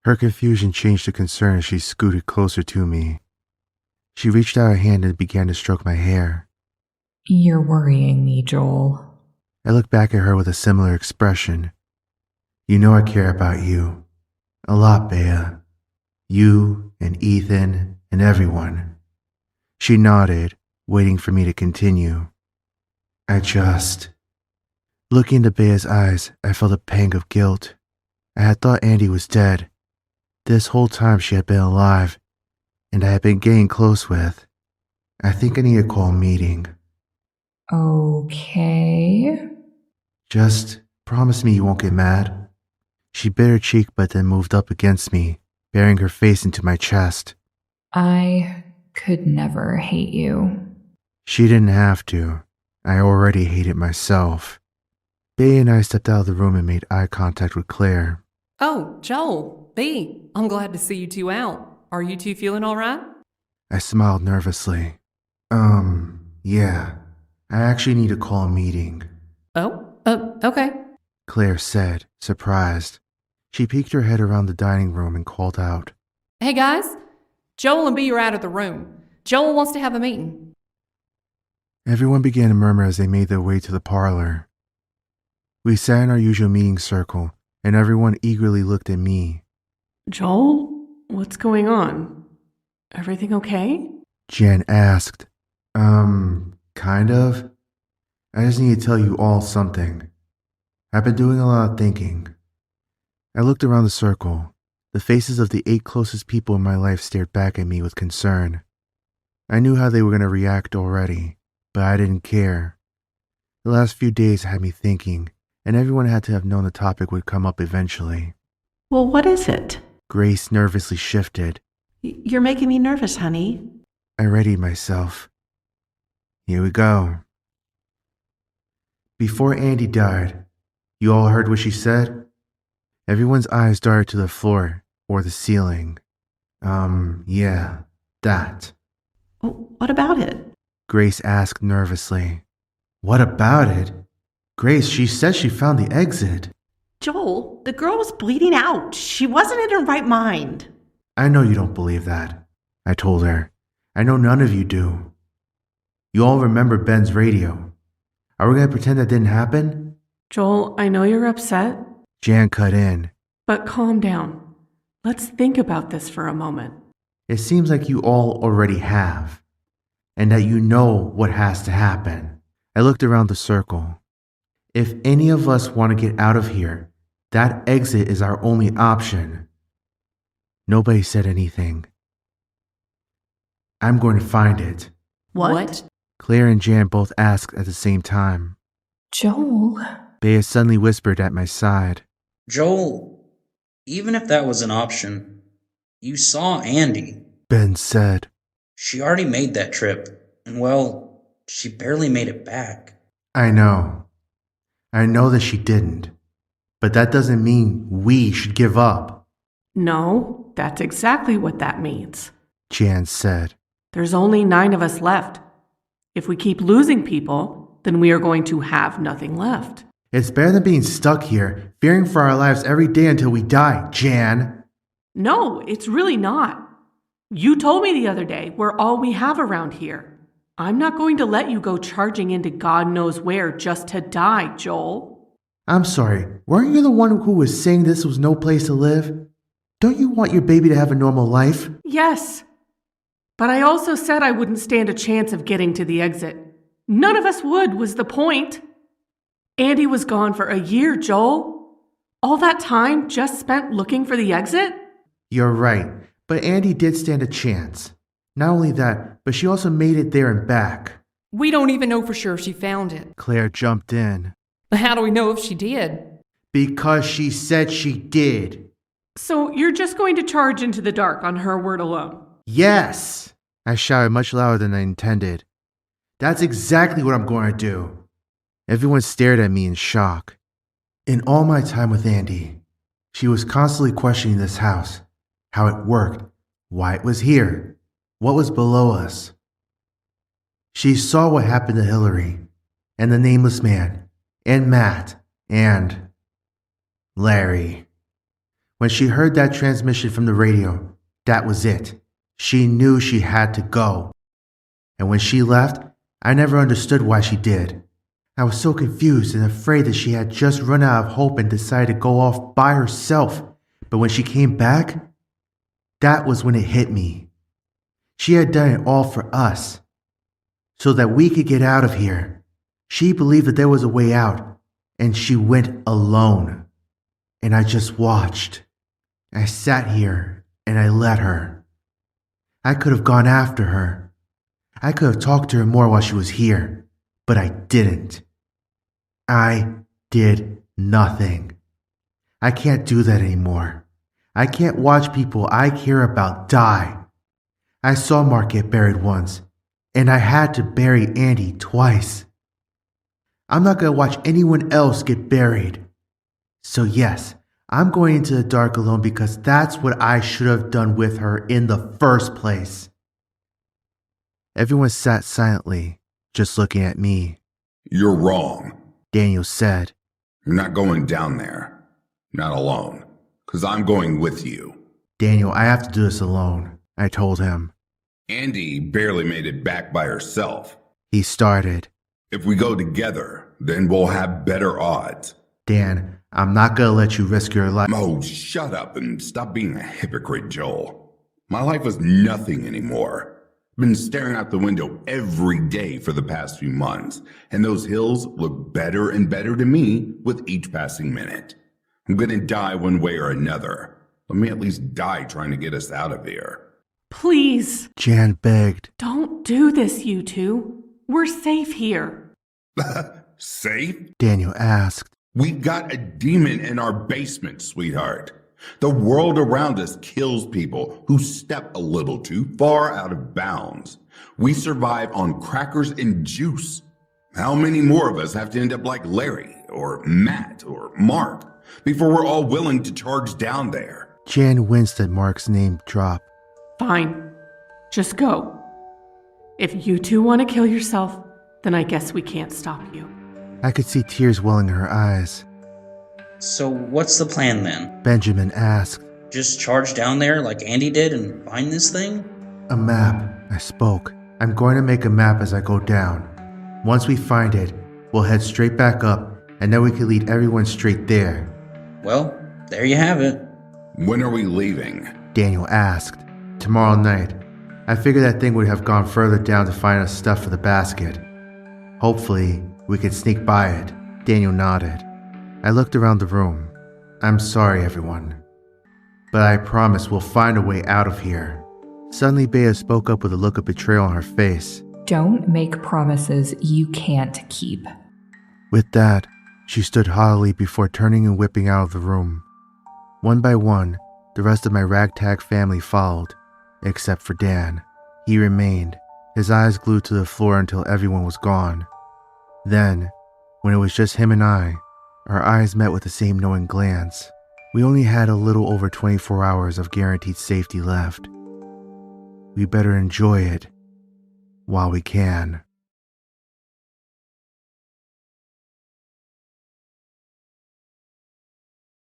Her confusion changed to concern as she scooted closer to me. She reached out her hand and began to stroke my hair. You're worrying me, Joel. I looked back at her with a similar expression. You know I care about you. A lot, Bea. You and Ethan and everyone. She nodded, waiting for me to continue. Looking into Bea's eyes, I felt a pang of guilt. I had thought Andy was dead. This whole time she had been alive, and I had been getting close with. I think I need to call a meeting. Okay. Just promise me you won't get mad. She bit her cheek but then moved up against me, burying her face into my chest. I could never hate you. She didn't have to. I already hated myself. Bea and I stepped out of the room and made eye contact with Claire. Oh, Joel, B, I'm glad to see you two out. Are you two feeling all right? I smiled nervously. Yeah. I actually need to call a meeting. Oh, okay. Claire said, surprised. She peeked her head around the dining room and called out. Hey guys, Joel and B are out of the room. Joel wants to have a meeting. Everyone began to murmur as they made their way to the parlor. We sat in our usual meeting circle, and everyone eagerly looked at me. Joel, what's going on? Everything okay? Jen asked. Kind of. I just need to tell you all something. I've been doing a lot of thinking. I looked around the circle. The faces of the 8 closest people in my life stared back at me with concern. I knew how they were going to react already, but I didn't care. The last few days had me thinking, and everyone had to have known the topic would come up eventually. Well, what is it? Grace nervously shifted. You're making me nervous, honey. I readied myself. Here we go. Before Andy died, you all heard what she said? Everyone's eyes darted to the floor or the ceiling. Yeah, that. Well, what about it? Grace asked nervously. What about it? Grace, she said she found the exit. Joel, the girl was bleeding out. She wasn't in her right mind. I know you don't believe that, I told her. I know none of you do. You all remember Ben's radio. Are we going to pretend that didn't happen? Joel, I know you're upset. Jan cut in. But calm down. Let's think about this for a moment. It seems like you all already have, and that you know what has to happen. I looked around the circle. If any of us want to get out of here, that exit is our only option. Nobody said anything. I'm going to find it. What? Claire and Jan both asked at the same time. Joel. Bea suddenly whispered at my side. Joel, even if that was an option, you saw Andy. Ben said. She already made that trip, and well, she barely made it back. I know. I know that she didn't. But that doesn't mean we should give up. No, that's exactly what that means. Jan said. There's only 9 of us left. If we keep losing people, then we are going to have nothing left. It's better than being stuck here, fearing for our lives every day until we die, Jan. No, it's really not. You told me the other day we're all we have around here. I'm not going to let you go charging into God knows where just to die, Joel. I'm sorry, weren't you the one who was saying this was no place to live? Don't you want your baby to have a normal life? Yes. But I also said I wouldn't stand a chance of getting to the exit. None of us would, was the point. Andy was gone for a year, Joel. All that time just spent looking for the exit? You're right, but Andy did stand a chance. Not only that, but she also made it there and back. We don't even know for sure if she found it. Claire jumped in. But how do we know if she did? Because she said she did. So you're just going to charge into the dark on her word alone? Yes! I shouted much louder than I intended. That's exactly what I'm going to do. Everyone stared at me in shock. In all my time with Andy, she was constantly questioning this house, how it worked, why it was here, what was below us. She saw what happened to Hillary, and the nameless man, and Matt, and Larry. When she heard that transmission from the radio, that was it. She knew she had to go. And when she left, I never understood why she did. I was so confused and afraid that she had just run out of hope and decided to go off by herself. But when she came back, that was when it hit me. She had done it all for us, so that we could get out of here. She believed that there was a way out, and she went alone. And I just watched. I sat here, and I let her. I could have gone after her. I could have talked to her more while she was here, but I didn't. I did nothing. I can't do that anymore. I can't watch people I care about die. I saw Mark get buried once, and I had to bury Andy twice. I'm not going to watch anyone else get buried. So yes, I'm going into the dark alone because that's what I should have done with her in the first place. Everyone sat silently, just looking at me. You're wrong, Daniel said. You're not going down there. Not alone. Because I'm going with you. Daniel, I have to do this alone, I told him. Andy barely made it back by herself. He started. If we go together, then we'll have better odds. Dan, I'm not going to let you risk your life. Oh, shut up and stop being a hypocrite, Joel. My life is nothing anymore. I've been staring out the window every day for the past few months, and those hills look better and better to me with each passing minute. I'm going to die one way or another. Let me at least die trying to get us out of here. Please. Jan begged. Don't do this, you two. We're safe here. Safe? Daniel asked. We got a demon in our basement, sweetheart. The world around us kills people who step a little too far out of bounds. We survive on crackers and juice. How many more of us have to end up like Larry or Matt or Mark before we're all willing to charge down there? Jan winced at Mark's name drop. Fine. Just go. If you two want to kill yourself, then I guess we can't stop you. I could see tears welling in her eyes. So what's the plan then? Benjamin asked. Just charge down there like Andy did and find this thing? A map, I spoke. I'm going to make a map as I go down. Once we find it, we'll head straight back up, and then we can lead everyone straight there. Well, there you have it. When are we leaving? Daniel asked. Tomorrow night. I figured that thing would have gone further down to find us stuff for the basket. Hopefully, we could sneak by it. Daniel nodded. I looked around the room. I'm sorry, everyone. But I promise we'll find a way out of here. Suddenly, Bea spoke up with a look of betrayal on her face. Don't make promises you can't keep. With that, she stood haughtily before turning and whipping out of the room. One by one, the rest of my ragtag family followed, except for Dan. He remained, his eyes glued to the floor until everyone was gone. Then, when it was just him and I, our eyes met with the same knowing glance. We only had a little over 24 hours of guaranteed safety left. We better enjoy it while we can.